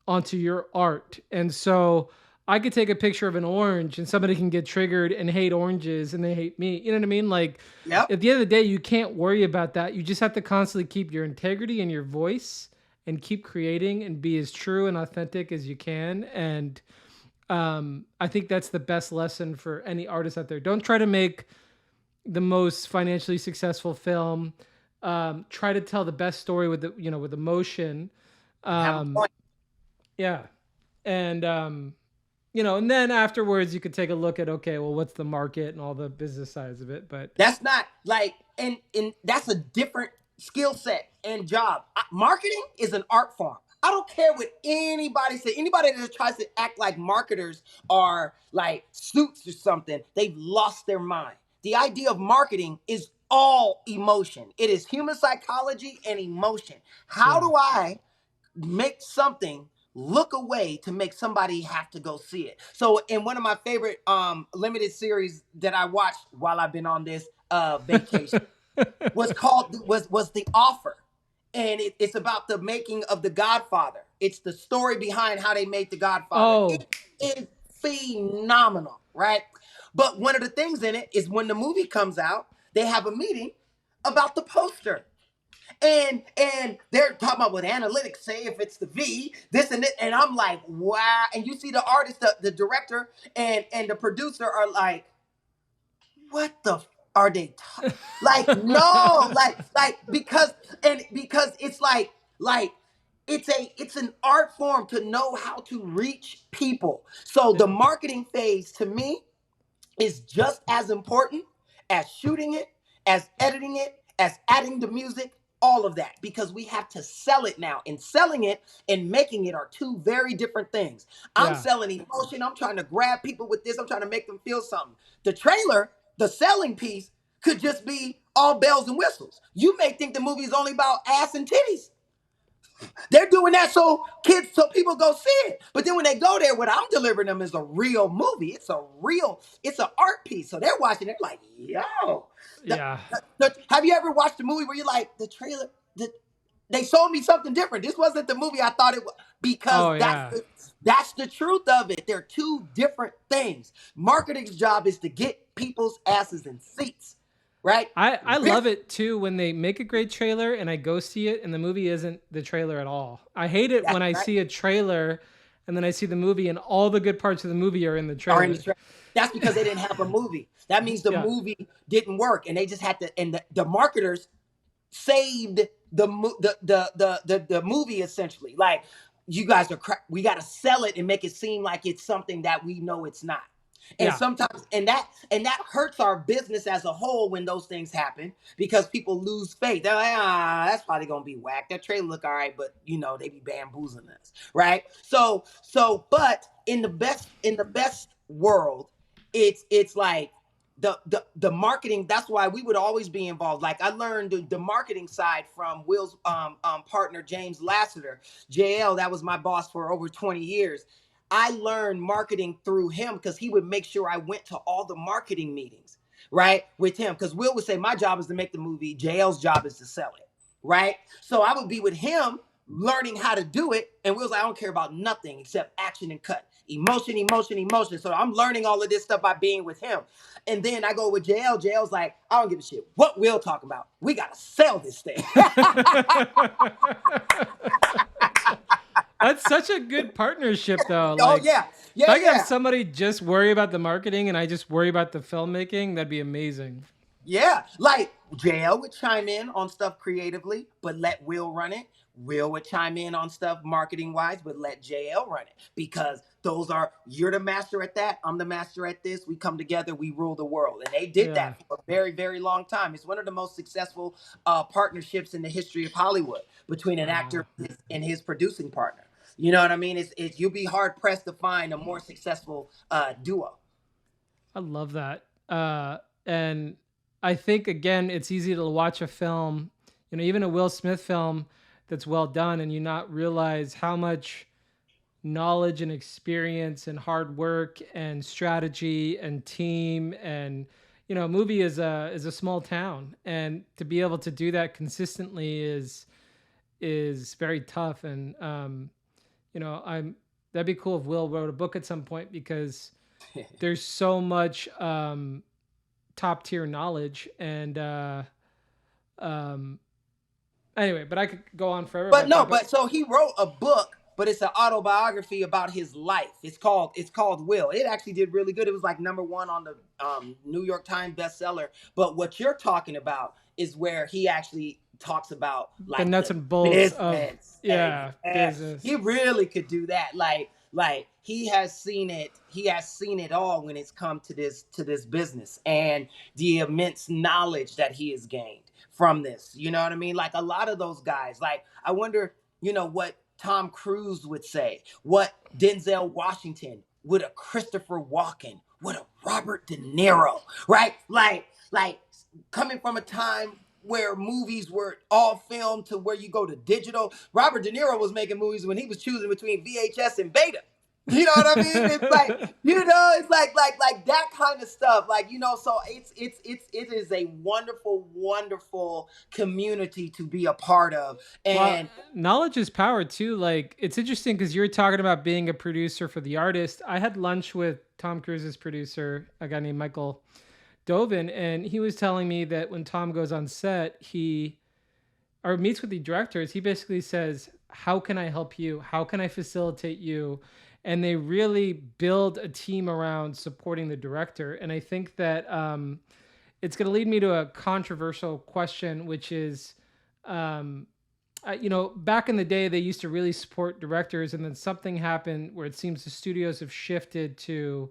onto your art. And so I could take a picture of an orange and somebody can get triggered and hate oranges and they hate me. You know what I mean? Like, Yep. at the end of the day, you can't worry about that. You just have to constantly keep your integrity and your voice and keep creating and be as true and authentic as you can. And I think that's the best lesson for any artist out there. Don't try to make the most financially successful film. Try to tell the best story with with emotion. Have a Um, point. yeah, and and then afterwards you could take a look at, okay, well, what's the market and all the business sides of it. But That's not like, and that's a different skill set and job. Marketing is an art form. I don't care what anybody says. Anybody that tries to act like marketers are like suits or something, they've lost their mind. The idea of marketing is all emotion. It is human psychology and emotion. How yeah, do I make something look away to make somebody have to go see it? So in one of my favorite limited series that I watched while I've been on this vacation was The Offer. And it's about the making of The Godfather. It's the story behind how they made The Godfather. oh, It is phenomenal, right? But one of the things in it is when the movie comes out, they have a meeting about the poster. And they're talking about what analytics say if it's the V, this and it, and I'm like, wow. And you see the artist, the director, and the producer are like, what the are they like? No, because because it's like it's an art form to know how to reach people. So the Yeah. marketing phase to me is just as important as shooting it, as editing it, as adding the music, all of that, because we have to sell it now. And selling it and making it are two very different things. I'm Yeah. selling emotion. I'm trying to grab people with this. I'm trying to make them feel something. The trailer, the selling piece, could just be all bells and whistles. You may think the movie is only about ass and titties. They're doing that so kids, so people go see it. But then when they go there, what I'm delivering them is a real movie. It's an art piece. So they're watching it like, yo. Yeah. Have you ever watched a movie where you're like, the trailer, they sold me something different. This wasn't the movie I thought it was, because Oh yeah. that's the truth of it. They're two different things. Marketing's job is to get people's asses in seats, right? I love it too when they make a great trailer and I go see it and the movie isn't the trailer at all. I hate it That's when I right. see a trailer and then I see the movie and all the good parts of the movie are in the Are in the trailer. trailer. That's because they didn't have a movie. That means the Yeah. movie didn't work, and they just had to. And the marketers saved the movie essentially. Like, you guys are we got to sell it and make it seem like it's something that we know it's not. And Yeah. sometimes and that hurts our business as a whole when those things happen, because people lose faith. They're like, that's probably gonna be whack. That trailer look all right, but they be bamboozling us, right? But in the best world, it's like the marketing. That's why we would always be involved. Like, I learned the marketing side from Will's partner, James Lassiter. JL, that was my boss for over 20 years. I learned marketing through him because he would make sure I went to all the marketing meetings, right, with him. Because Will would say, my job is to make the movie, JL's job is to sell it, right? So I would be with him learning how to do it. And Will's like, I don't care about nothing except action and cut. Emotion, emotion, emotion. So I'm learning all of this stuff by being with him. And then I go with JL. JL's like, I don't give a shit what Will talking about. We got to sell this thing. That's such a good partnership though. Oh, Like yeah. if Yeah, I could have yeah. somebody just worry about the marketing and I just worry about the filmmaking, that'd be amazing. Yeah, like JL would chime in on stuff creatively, but let Will run it. Will would chime in on stuff marketing wise, but let JL run it, because you're the master at that. I'm the master at this. We come together, we rule the world. And they did Yeah. that for a very, very long time. It's one of the most successful partnerships in the history of Hollywood, between an actor Wow. and his producing partner. You know what I mean? You'll be hard pressed to find a more successful duo. I love that. And I think again, it's easy to watch a film, even a Will Smith film that's well done, and you not realize how much knowledge and experience and hard work and strategy and team and a movie is a small town, and to be able to do that consistently is very tough. And I'm that'd be cool if Will wrote a book at some point, because there's so much top tier knowledge. And um anyway, but I could go on forever But about no, that. But but so he wrote a book, but it's an autobiography about his life. It's called Will. It actually did really good. It was like number one on the New York Times bestseller. But what you're talking about is where he actually talks about the like nuts the and bolts of, business. yeah, Yeah, he business. really could do that. Like he has seen it. He has seen it all when it's come to this business, and the immense knowledge that he has gained from this. You know what I mean? Like, a lot of those guys. Like, I wonder, what Tom Cruise would say, what Denzel Washington, would a Christopher Walken, would a Robert De Niro, right? Like coming from a time where movies were all filmed to where you go to digital. Robert De Niro was making movies when he was choosing between VHS and Beta. You know what I mean? It's like, it's like that kind of stuff. Like, so it is a wonderful, wonderful community to be a part of. Well, And knowledge is power too. Like, it's interesting because you were talking about being a producer for the artist. I had lunch with Tom Cruise's producer, a guy named Michael Dovin, and he was telling me that when Tom goes on set, he or meets with the directors, he basically says, "How can I help you? How can I facilitate you?" And they really build a team around supporting the director. And I think that it's going to lead me to a controversial question, which is, um, back in the day, they used to really support directors, and then something happened where it seems the studios have shifted to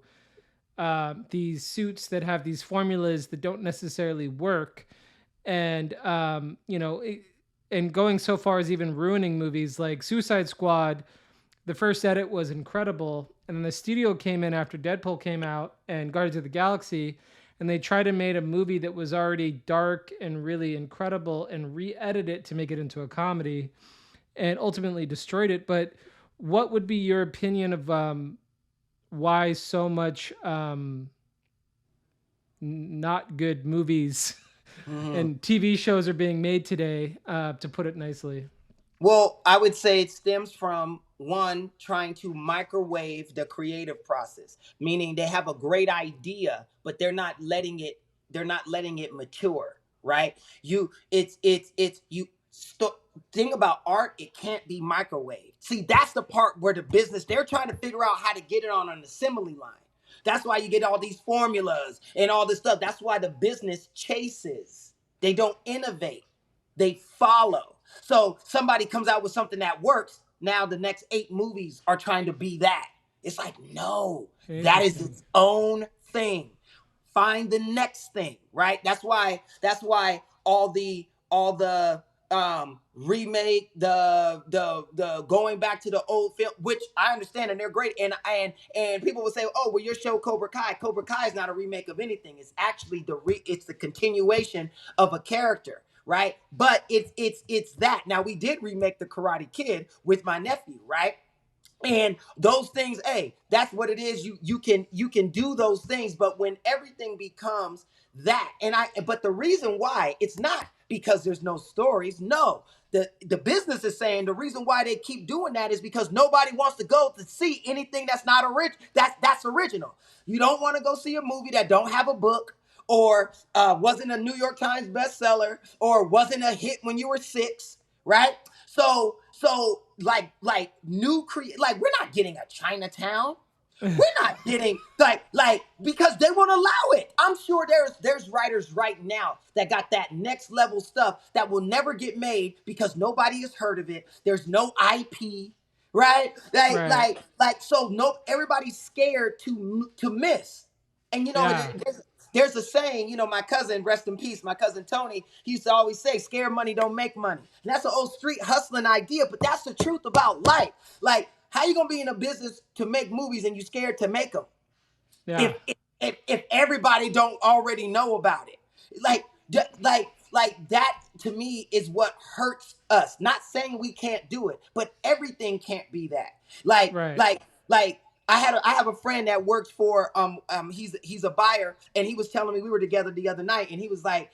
these suits that have these formulas that don't necessarily work, and and going so far as even ruining movies like Suicide Squad. The first edit was incredible, and then the studio came in after Deadpool came out and Guardians of the Galaxy, and they tried to make a movie that was already dark and really incredible and re-edit it to make it into a comedy, and ultimately destroyed it. But what would be your opinion of why so much not good movies Mhm. and TV shows are being made today, to put it nicely? Well, I would say it stems from one trying to microwave the creative process, meaning they have a great idea, but they're not letting it mature, right? It's you st- thing about art, it can't be microwaved. See, that's the part where the business they're trying to figure out how to get it on an assembly line. That's why you get all these formulas and all this stuff. That's why the business chases. They don't innovate. They follow. So somebody comes out with something that works. Now the next 8 movies are trying to be that. It's like, no, that is Interesting. its own thing. Find the next thing, right? That's why all the remake, the going back to the old film, which I understand and they're great. And people will say, oh, well, your show Cobra Kai. Cobra Kai is not a remake of anything. It's actually it's the continuation of a character, right? But it's that. Now we did remake the Karate Kid with my nephew, right? And those things, hey, that's what it is. You can do those things, but when everything becomes that, but the reason why it's not because there's no stories. No, the business is saying the reason why they keep doing that is because nobody wants to go to see anything that's not that's original. You don't want to go see a movie that don't have a book, or wasn't a New York Times bestseller, or wasn't a hit when you were 6, right? So like like we're not getting a Chinatown. We're not getting like because they won't allow it. I'm sure there's writers right now that got that next level stuff that will never get made because nobody has heard of it. There's no IP, right? Right. So no, everybody's scared to miss. And Yeah. there's a saying, my cousin, rest in peace, my cousin Tony, he used to always say, scared money don't make money. And that's an old street hustling idea, but that's the truth about life. Like, how you gonna be in a business to make movies and you scared to make them? Yeah. If everybody don't already know about it, like like that to me is what hurts us. Not saying we can't do it, but everything can't be that. like Right. like like I have a friend that works for he's a buyer, and he was telling me, we were together the other night, and he was like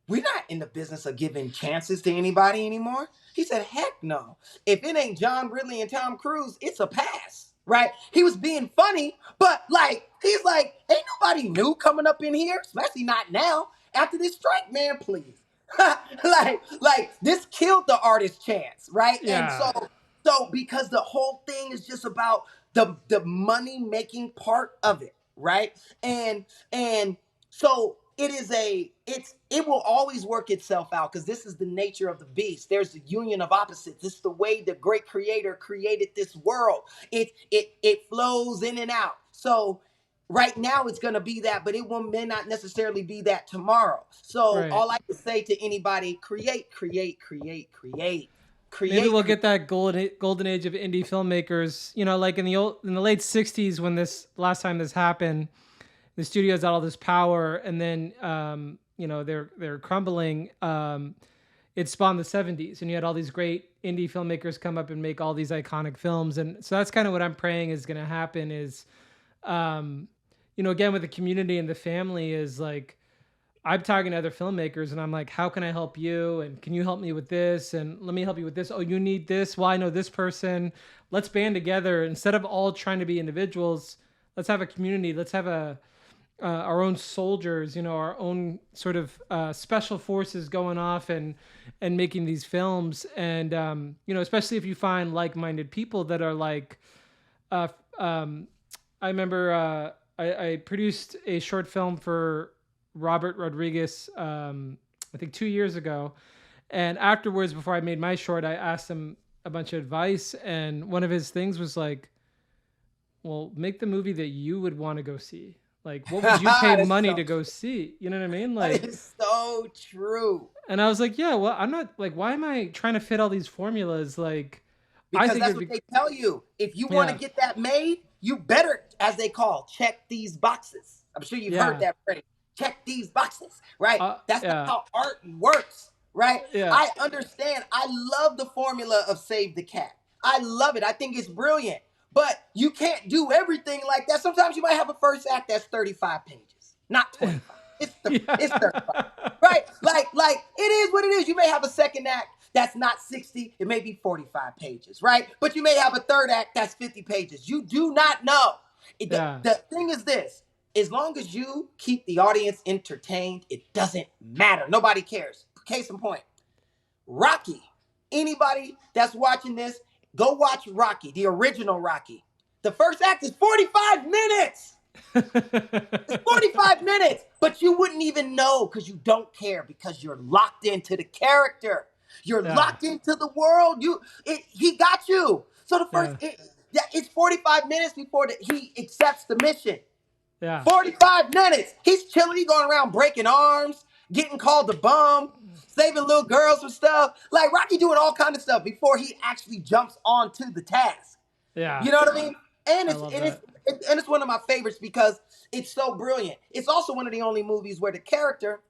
we're not in the business of giving chances to anybody anymore. He said, heck no. If it ain't John Ridley and Tom Cruise, it's a pass, right? He was being funny, but like, he's like, ain't nobody new coming up in here, especially not now. After this strike, man, please. like this killed the artist chance, right? And Yeah. so because the whole thing is just about the money making part of it, right? And so it will always work itself out because this is the nature of the beast. There's the union of opposites. This is the way the great creator created this world. It flows in and out. So right now it's going to be that, but may not necessarily be that tomorrow. So Right. all I can say to anybody: Maybe create. we'll get that golden age of indie filmmakers. Like in the late '60s when this last time this happened, the studios had all this power, and then they're crumbling. It spawned the '70s, and you had all these great indie filmmakers come up and make all these iconic films, and so that's kind of what I'm praying is going to happen. Is again with the community and the family is like I'm talking to other filmmakers and I'm like, how can I help you? And can you help me with this? And let me help you with this. Oh, you need this? Well, I know this person. Let's band together. Instead of all trying to be individuals, let's have a community. Let's have our own soldiers, our own sort of special forces going off and making these films, and especially if you find like-minded people that are like, uh, um, I remember I produced a short film for Robert Rodriguez, I think 2 years ago, and afterwards, before I made my short, I asked him a bunch of advice, and one of his things was like, well, make the movie that you would want to go see. Like, what would you pay That's money so to go true. see? You know what I mean? That Like, is so true. and I was like, yeah, well, I'm not like, why am I trying to fit all these formulas? Like, I Because think that's it'd what be, they tell you. If you want to yeah, get that made, you better, as they call, check these boxes. I'm sure you've heard yeah, that phrase. Check these boxes, right? That's not yeah, how art works, right? yeah, I understand. I love the formula of Save the Cat. I love it. I think it's brilliant. But you can't do everything like that. Sometimes you might have a first act that's 35 pages, not 25. It's 35. yeah, Right? Like it is what it is. You may have a second act that's not 60, it may be 45 pages, right? But you may have a third act that's 50 pages. You do not know. The, yeah, the thing is this, as long as you keep the audience entertained, it doesn't matter. Nobody cares. Case in point, Rocky. Anybody that's watching this, go watch Rocky, the original Rocky. The first act is 45 minutes. It's 45 minutes, but you wouldn't even know because you don't care because you're locked into the character. You're yeah, locked into the world. He got you. So yeah, it's 45 minutes before he accepts the mission. yeah, 45 minutes. He's chilling. He's going around breaking arms, getting called a bum, saving little girls from stuff. Like Rocky doing all kind of stuff before he actually jumps onto the task. yeah. You know what I mean? And I it's love and it's that. and it's one of my favorites because it's so brilliant. It's also one of the only movies where the character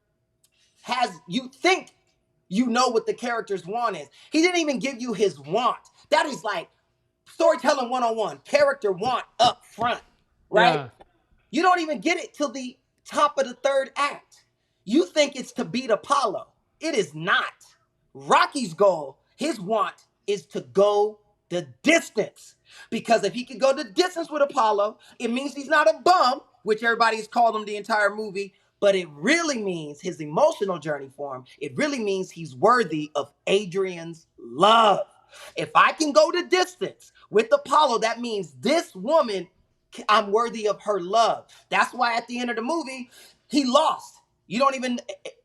has you think you know what the character's want is. He didn't even give you his want. That is like storytelling 101, character want up front, right? Yeah, You don't even get it till the top of the third act. You think it's to beat Apollo. It is not. Rocky's goal, his want, is to go the distance. Because if he could go the distance with Apollo, it means he's not a bum, which everybody's called him the entire movie, but it really means his emotional journey for him. It really means he's worthy of Adrian's love. If I can go the distance with Apollo, that means this woman, I'm worthy of her love. That's why at the end of the movie, he lost. You don't even,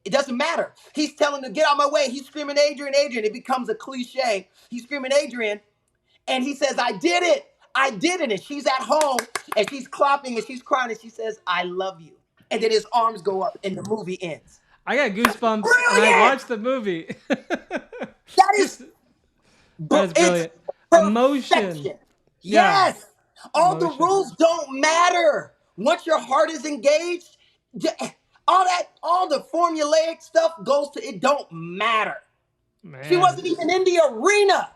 it doesn't matter. He's telling her, get out of my way. He's screaming, Adrian, Adrian. It becomes a cliche. He's screaming, Adrian. And he says, I did it. I did it. And she's at home and she's clapping and she's crying and she says, I love you. And then his arms go up and the movie ends. I got goosebumps, and I Brilliant. watched the movie. That is Just that is It's brilliant. Emotion. perfection. Yeah, Yes. All the emotion. rules don't matter. Once your heart is engaged, all the formulaic stuff goes to it don't matter. She Man. wasn't even in the arena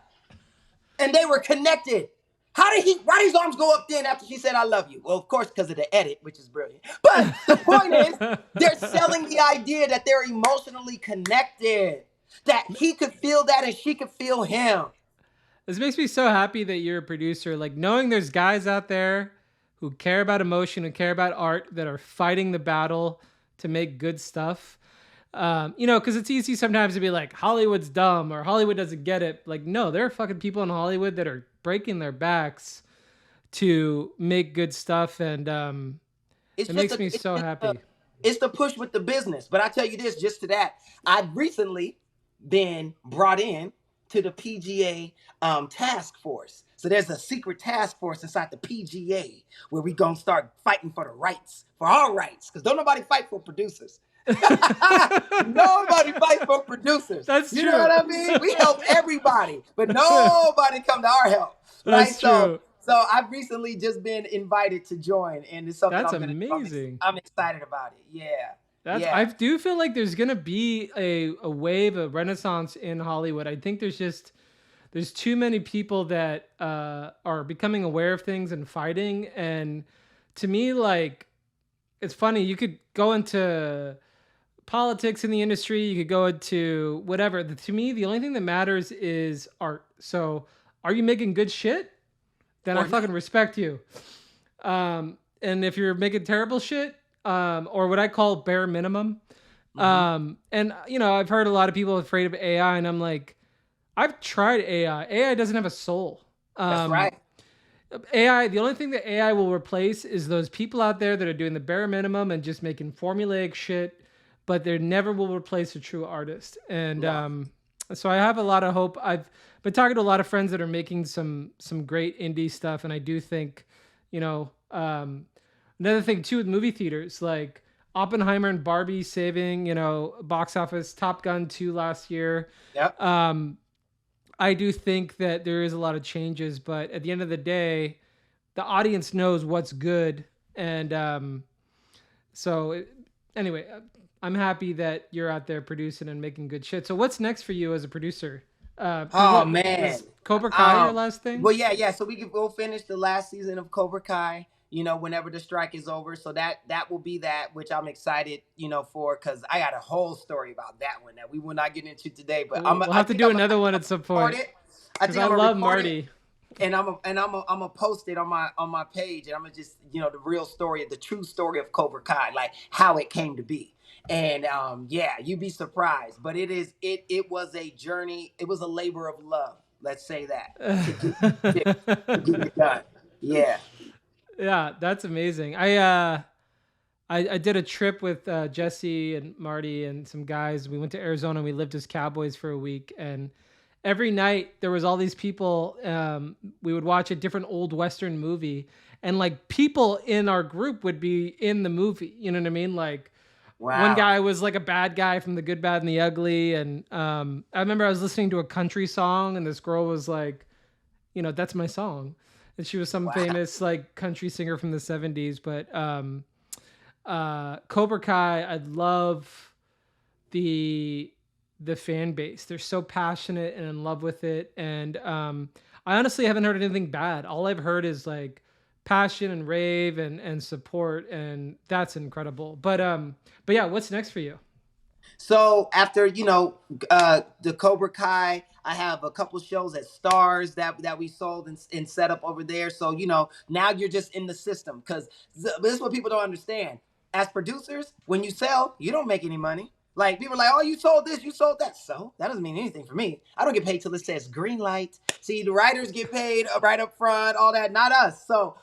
and they were connected. Why did his arms go up then after she said, I love you? Well, of course, because of the edit, which is brilliant. But the point is, they're selling the idea that they're emotionally connected, that he could feel that and she could feel him. This makes me so happy that you're a producer. Like, knowing there's guys out there who care about emotion and care about art that are fighting the battle to make good stuff. Because it's easy sometimes to be like, Hollywood's dumb or Hollywood doesn't get it. Like, no, there are fucking people in Hollywood that are breaking their backs to make good stuff. And It's it just makes a, me it's so just a, happy. it's the push with the business. But I tell you this, just to that, I've recently been brought in to the PGA task force. So there's a secret task force inside the PGA where we gonna start fighting for the rights, for our rights, because don't nobody fight for producers. Nobody fights for producers. That's You know true. what I mean? We help everybody, but nobody come to our help, right? That's true. So I've recently just been invited to join, and it's something That's I'm gonna do. amazing. I'm excited about it. Yeah, I yeah. do feel like there's gonna be a wave, a renaissance in Hollywood. I think there's too many people that are becoming aware of things and fighting. And to me, like, it's funny. You could go into politics in the industry. You could go into whatever. To me, the only thing that matters is art. So, are you making good shit? Then I Or not. fucking respect you. And if you're making terrible shit, or what I call bare minimum. Hmm. And I've heard a lot of people afraid of AI, and I'm like, I've tried AI. AI doesn't have a soul. That's Um, right. AI, the only thing that AI will replace is those people out there that are doing the bare minimum and just making formulaic shit, but they never will replace a true artist. And No. so I have a lot of hope. I've been talking to a lot of friends that are making some great indie stuff, and I do think, another thing too with movie theaters, like Oppenheimer and Barbie saving, box office, Top Gun 2 last year. Yep. Um, I do think that there is a lot of changes, but at the end of the day, the audience knows what's good, and so anyway, I'm happy that you're out there producing and making good shit. So what's next for you as a producer? Because Oh what man. is Cobra Kai your Um. last thing? Well, yeah, yeah. So we'll finish the last season of Cobra Kai. Whenever the strike is over. So that will be that, which I'm excited. For because I got a whole story about that one that we will not get into today. But We'll I have to think do I another think one I'm at some gonna point record it. I because think I I'm gonna love record it, Marty. and I'm gonna post it on my page, and I'm gonna just the real story, the true story of Cobra Kai, like how it came to be. And yeah, you'd be surprised, but it was a journey. It was a labor of love. Let's say that to get to get it done. Yeah. Yeah, that's amazing. I did a trip with Jesse and Marty and some guys. We went to Arizona. And we lived as cowboys for a week, and every night there was all these people. We would watch a different old western movie, and like people in our group would be in the movie. You know what I mean? Like one Wow. guy was like a bad guy from The Good, Bad, and the Ugly, and I remember I was listening to a country song, and this girl was like, that's my song, and she was some Wow. famous like country singer from the '70s, but. Cobra Kai, I love the the fan base. They're so passionate and in love with it, and I honestly haven't heard anything bad. All I've heard is like passion and rave and support, and that's incredible. But yeah, what's next for you? So after the Cobra Kai, I have a couple shows at Stars that we sold and set up over there. So now you're just in the system because this is what people don't understand. As producers, when you sell, you don't make any money. Like people are like, oh, you sold this, you sold that. So that doesn't mean anything for me. I don't get paid till it says green light. See, the writers get paid right up front, all that, not us. So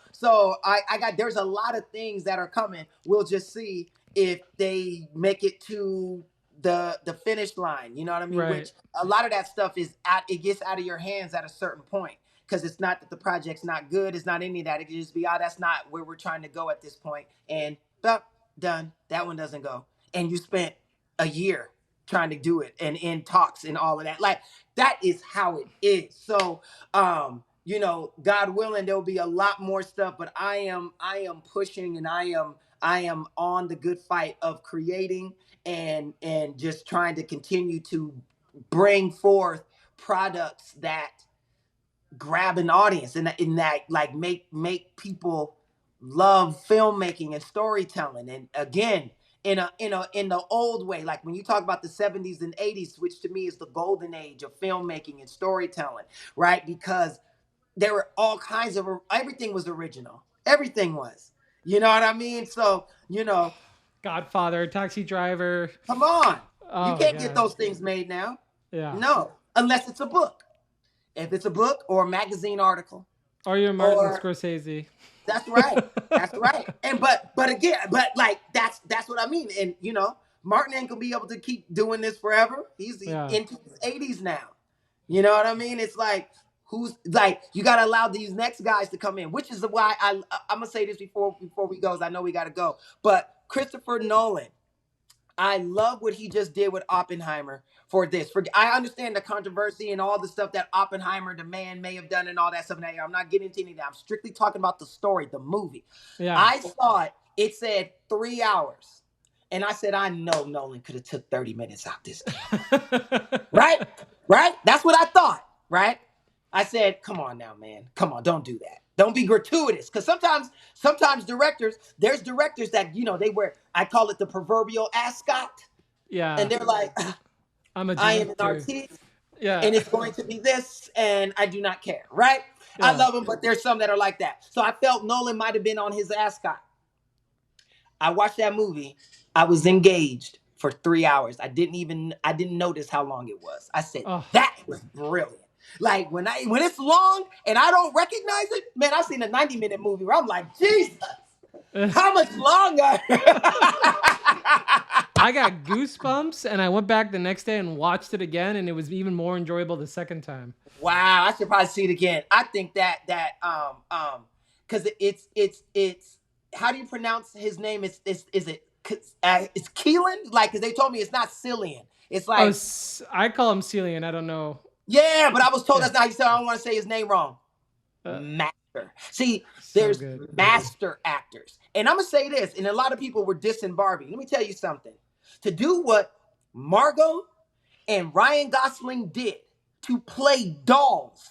I got there's a lot of things that are coming. We'll just see if they make it to the finish line. You know what I mean? Right. Which a lot of that stuff is it gets out of your hands at a certain point. Because it's not that the project's not good, it's not any of that. It can just be, that's not where we're trying to go at this point. And done. That one doesn't go. And you spent a year trying to do it and in talks and all of that. Like that is how it is. So God willing, there'll be a lot more stuff, but I am pushing and I am on the good fight of creating and just trying to continue to bring forth products that grab an audience and that like make people love filmmaking and storytelling. And again, in the old way, like when you talk about the 70s and 80s, which to me is the golden age of filmmaking and storytelling, right? Because there were all kinds of everything was original. Everything was. You know what I mean? So, Godfather, Taxi Driver. come on. You Oh my can't get god. those things made now. Yeah. No, unless it's a book. If it's a book or a magazine article, Or you're Martin or Scorsese. that's right. That's right. And but again, but like that's what I mean. And Martin ain't gonna be able to keep doing this forever. He's Yeah. into his 80s now. You know what I mean? It's like who's like you gotta allow these next guys to come in, which is why I'm gonna say this before we go. 'Cause I know we gotta go. But Christopher Nolan, I love what he just did with Oppenheimer for this. I understand the controversy and all the stuff that Oppenheimer, the man, may have done and all that stuff. Now, I'm not getting into any of that. I'm strictly talking about the story, the movie. Yeah. I saw it said 3 hours. And I said, I know Nolan could have took 30 minutes out this thing. Right? Right? That's what I thought. Right? I said, come on now, man. Come on, don't do that. Don't be gratuitous. Because sometimes there's directors that, they wear, I call it the proverbial ascot. And Yeah. they're like, I'm a I am an director. artiste Yeah. and it's going to be this and I do not care. Right? I Yeah. love them, but there's some that are like that. So I felt Nolan might have been on his ascot. I watched that movie. I was engaged for 3 hours. I didn't notice how long it was. I said, Oh, that was brilliant. Like when it's long and I don't recognize it, man, I've seen a 90-minute movie where I'm like, Jesus, how much longer? I got goosebumps, and I went back the next day and watched it again, and it was even more enjoyable the second time. Wow, I should probably see it again. I think because it's how do you pronounce his name? Is it it's Keelan? Like, because they told me it's not Cillian. It's Oh, like, I call him Celian. I don't know. yeah, but I was told Yeah. that's not how you say. I don't want to say his name wrong. Uh, Master. See, so there's good. master actors, and I'm gonna say this. And a lot of people were dissing Barbie. Let me tell you something. To do what Margot and Ryan Gosling did to play dolls,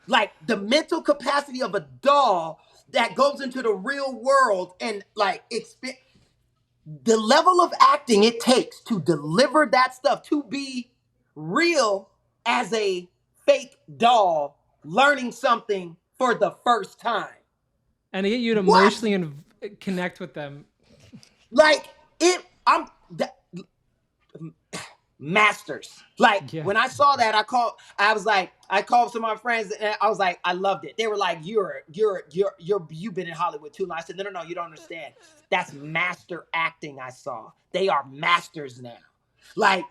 like the mental capacity of a doll that goes into the real world and like the level of acting it takes to deliver that stuff to be real as a fake doll learning something for the first time. And to get you to What? emotionally connect with them. Like it I'm that, masters. Like Yeah. when I saw that, I called some of my friends and I was like, I loved it. They were like, you've been in Hollywood too long. I said, no, you don't understand. That's master acting I saw. They are masters now. Like,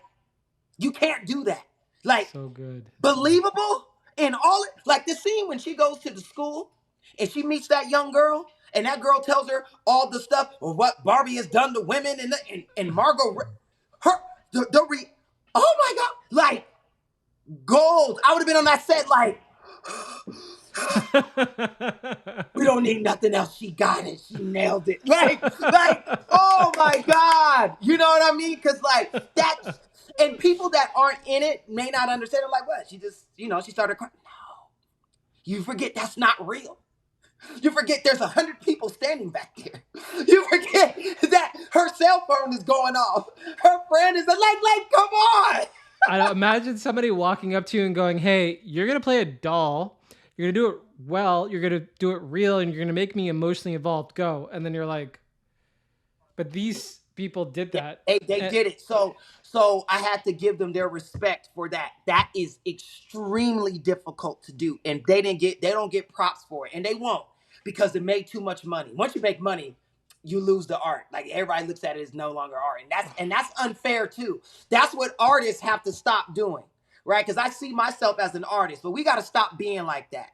you can't do that. Like, So good. believable and all like the scene when she goes to the school and she meets that young girl and that girl tells her all the stuff of what Barbie has done to women and Margot her oh my god, like gold. I would have been on that set like we don't need nothing else. She got it. She nailed it. Oh my God. You know what I mean? Because, like, that's, and people that aren't in it may not understand. I'm like, what? She just, she started crying. No. You forget that's not real. You forget there's 100 people standing back there. You forget that her cell phone is going off. Her friend is come on. I imagine somebody walking up to you and going, "Hey, you're gonna play a doll. You're gonna do it well. You're gonna do it real, and you're gonna make me emotionally involved. Go." And then you're like, "But these people did Yeah, that." they did it. So I had to give them their respect for that. That is extremely difficult to do, and they don't get props for it, and they won't because it made too much money. Once you make money, you lose the art. Like everybody looks at it as no longer art, and that's unfair too. That's what artists have to stop doing. Right, because I see myself as an artist, but we got to stop being like that.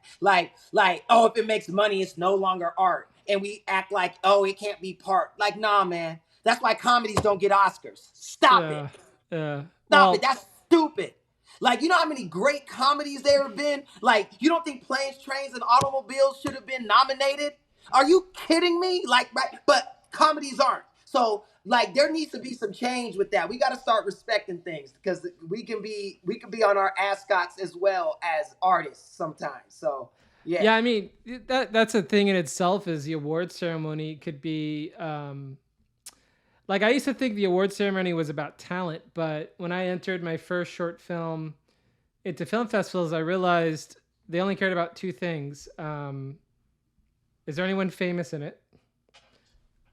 Oh, if it makes money, it's no longer art, and we act like, oh, it can't be part. Like, nah, man, that's why comedies don't get Oscars. Stop it. Yeah, yeah. Stop it. Well, That's stupid. Like, you know how many great comedies there have been? Like, you don't think Planes, Trains, and Automobiles should have been nominated? Are you kidding me? Like, right? But comedies aren't. So, like, there needs to be some change with that. We got to start respecting things because we can be on our ascots as well as artists sometimes. So, yeah. yeah. I mean, that's a thing in itself. Is the award ceremony could be. Like I used to think the award ceremony was about talent, but when I entered my first short film into film festivals, I realized they only cared about two things: is there anyone famous in it,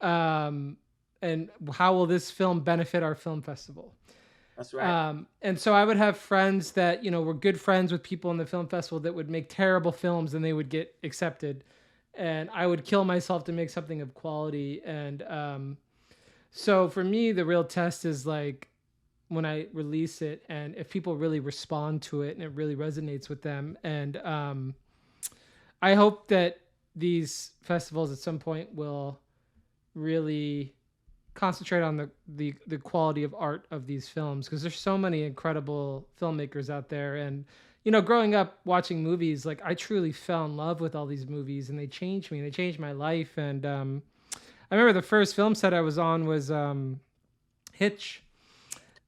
um, and how will this film benefit our film festival? That's right. And so I would have friends that were good friends with people in the film festival that would make terrible films and they would get accepted, and I would kill myself to make something of quality. And so for me, the real test is like when I release it and if people really respond to it and it really resonates with them. And I hope that these festivals at some point will really concentrate on the quality of art of these films because there's so many incredible filmmakers out there. And growing up watching movies, like I truly fell in love with all these movies and they changed me, they changed my life. And I remember the first film set I was on was Hitch.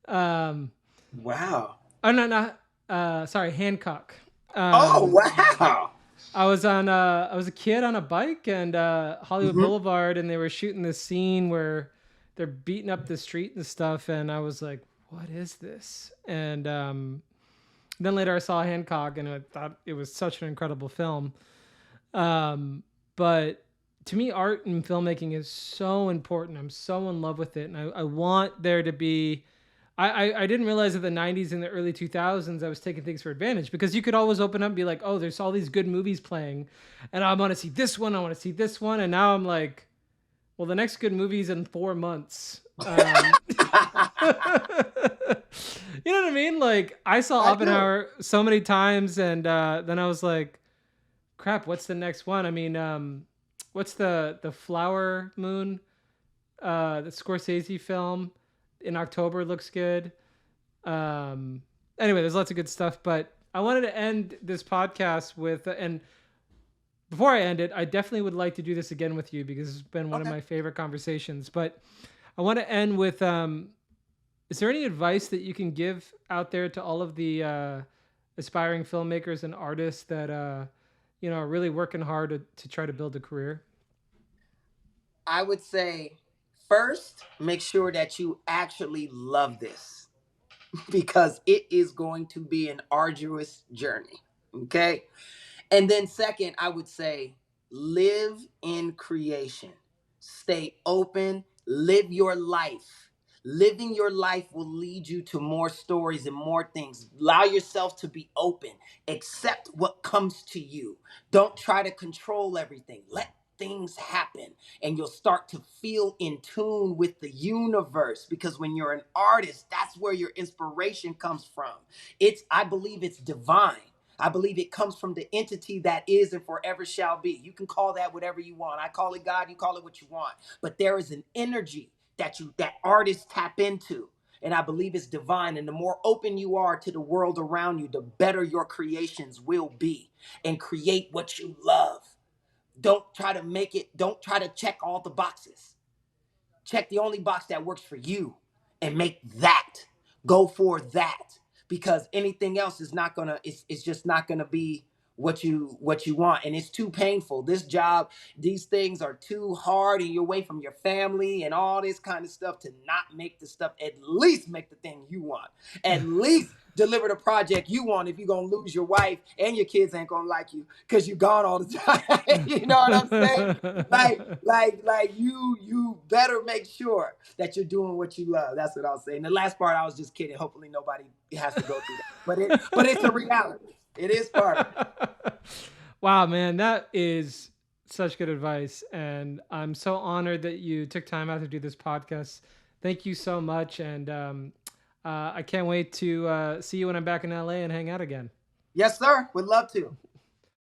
Um, Wow. oh no, not sorry, Hancock. Oh, Um, wow. I was a kid on a bike and Hollywood Hmm. Boulevard, and they were shooting this scene where they're beating up the street and stuff, and I was like, "What is this?" And then later I saw Hancock, and I thought it was such an incredible film. But to me, art and filmmaking is so important. I'm so in love with it, and I want there to be. I didn't realize that the 90s and the early 2000s I was taking things for advantage, because you could always open up and be like, oh, there's all these good movies playing, and I want to see this one, I want to see this one, and now I'm like, well, the next good movie's in 4 months. You know what I mean? Like, I saw I do. Oppenheimer so many times, and then I was like, crap, what's the next one? I mean, what's the Flower Moon, the Scorsese film in October looks good. Um, anyway, there's lots of good stuff, but I wanted to end this podcast with, and before I end it, I definitely would like to do this again with you because it's been one of Okay. my favorite conversations. But I want to end with, is there any advice that you can give out there to all of the aspiring filmmakers and artists that, are really working hard to try to build a career? I would say first, make sure that you actually love this because it is going to be an arduous journey. Okay. And then, second, I would say live in creation, stay open, live your life. Living your life will lead you to more stories and more things. Allow yourself to be open. Accept what comes to you. Don't try to control everything. Let things happen and you'll start to feel in tune with the universe, because when you're an artist, that's where your inspiration comes from. I believe it's divine. I believe it comes from the entity that is and forever shall be. You can call that whatever you want. I call it God, you call it what you want. But there is an energy that artists tap into. And I believe it's divine. And the more open you are to the world around you, the better your creations will be. And create what you love. Don't try to check all the boxes. Check the only box that works for you and make that. Go for that, because anything else is not gonna. It's just not gonna be what you want, and it's too painful. This job, these things are too hard, and you're away from your family and all this kind of stuff to not make the stuff. At least make the thing you want. At least deliver the project you want. If you're gonna lose your wife and your kids ain't gonna like you because you're gone all the time. You know what I'm saying? You better make sure that you're doing what you love. That's what I'll say. And the last part, I was just kidding. Hopefully nobody has to go through that. But it's a reality. It is part of it. Wow, man, that is such good advice. And I'm so honored that you took time out to do this podcast. Thank you so much. And I can't wait to see you when I'm back in LA and hang out again. Yes, sir. Would love to.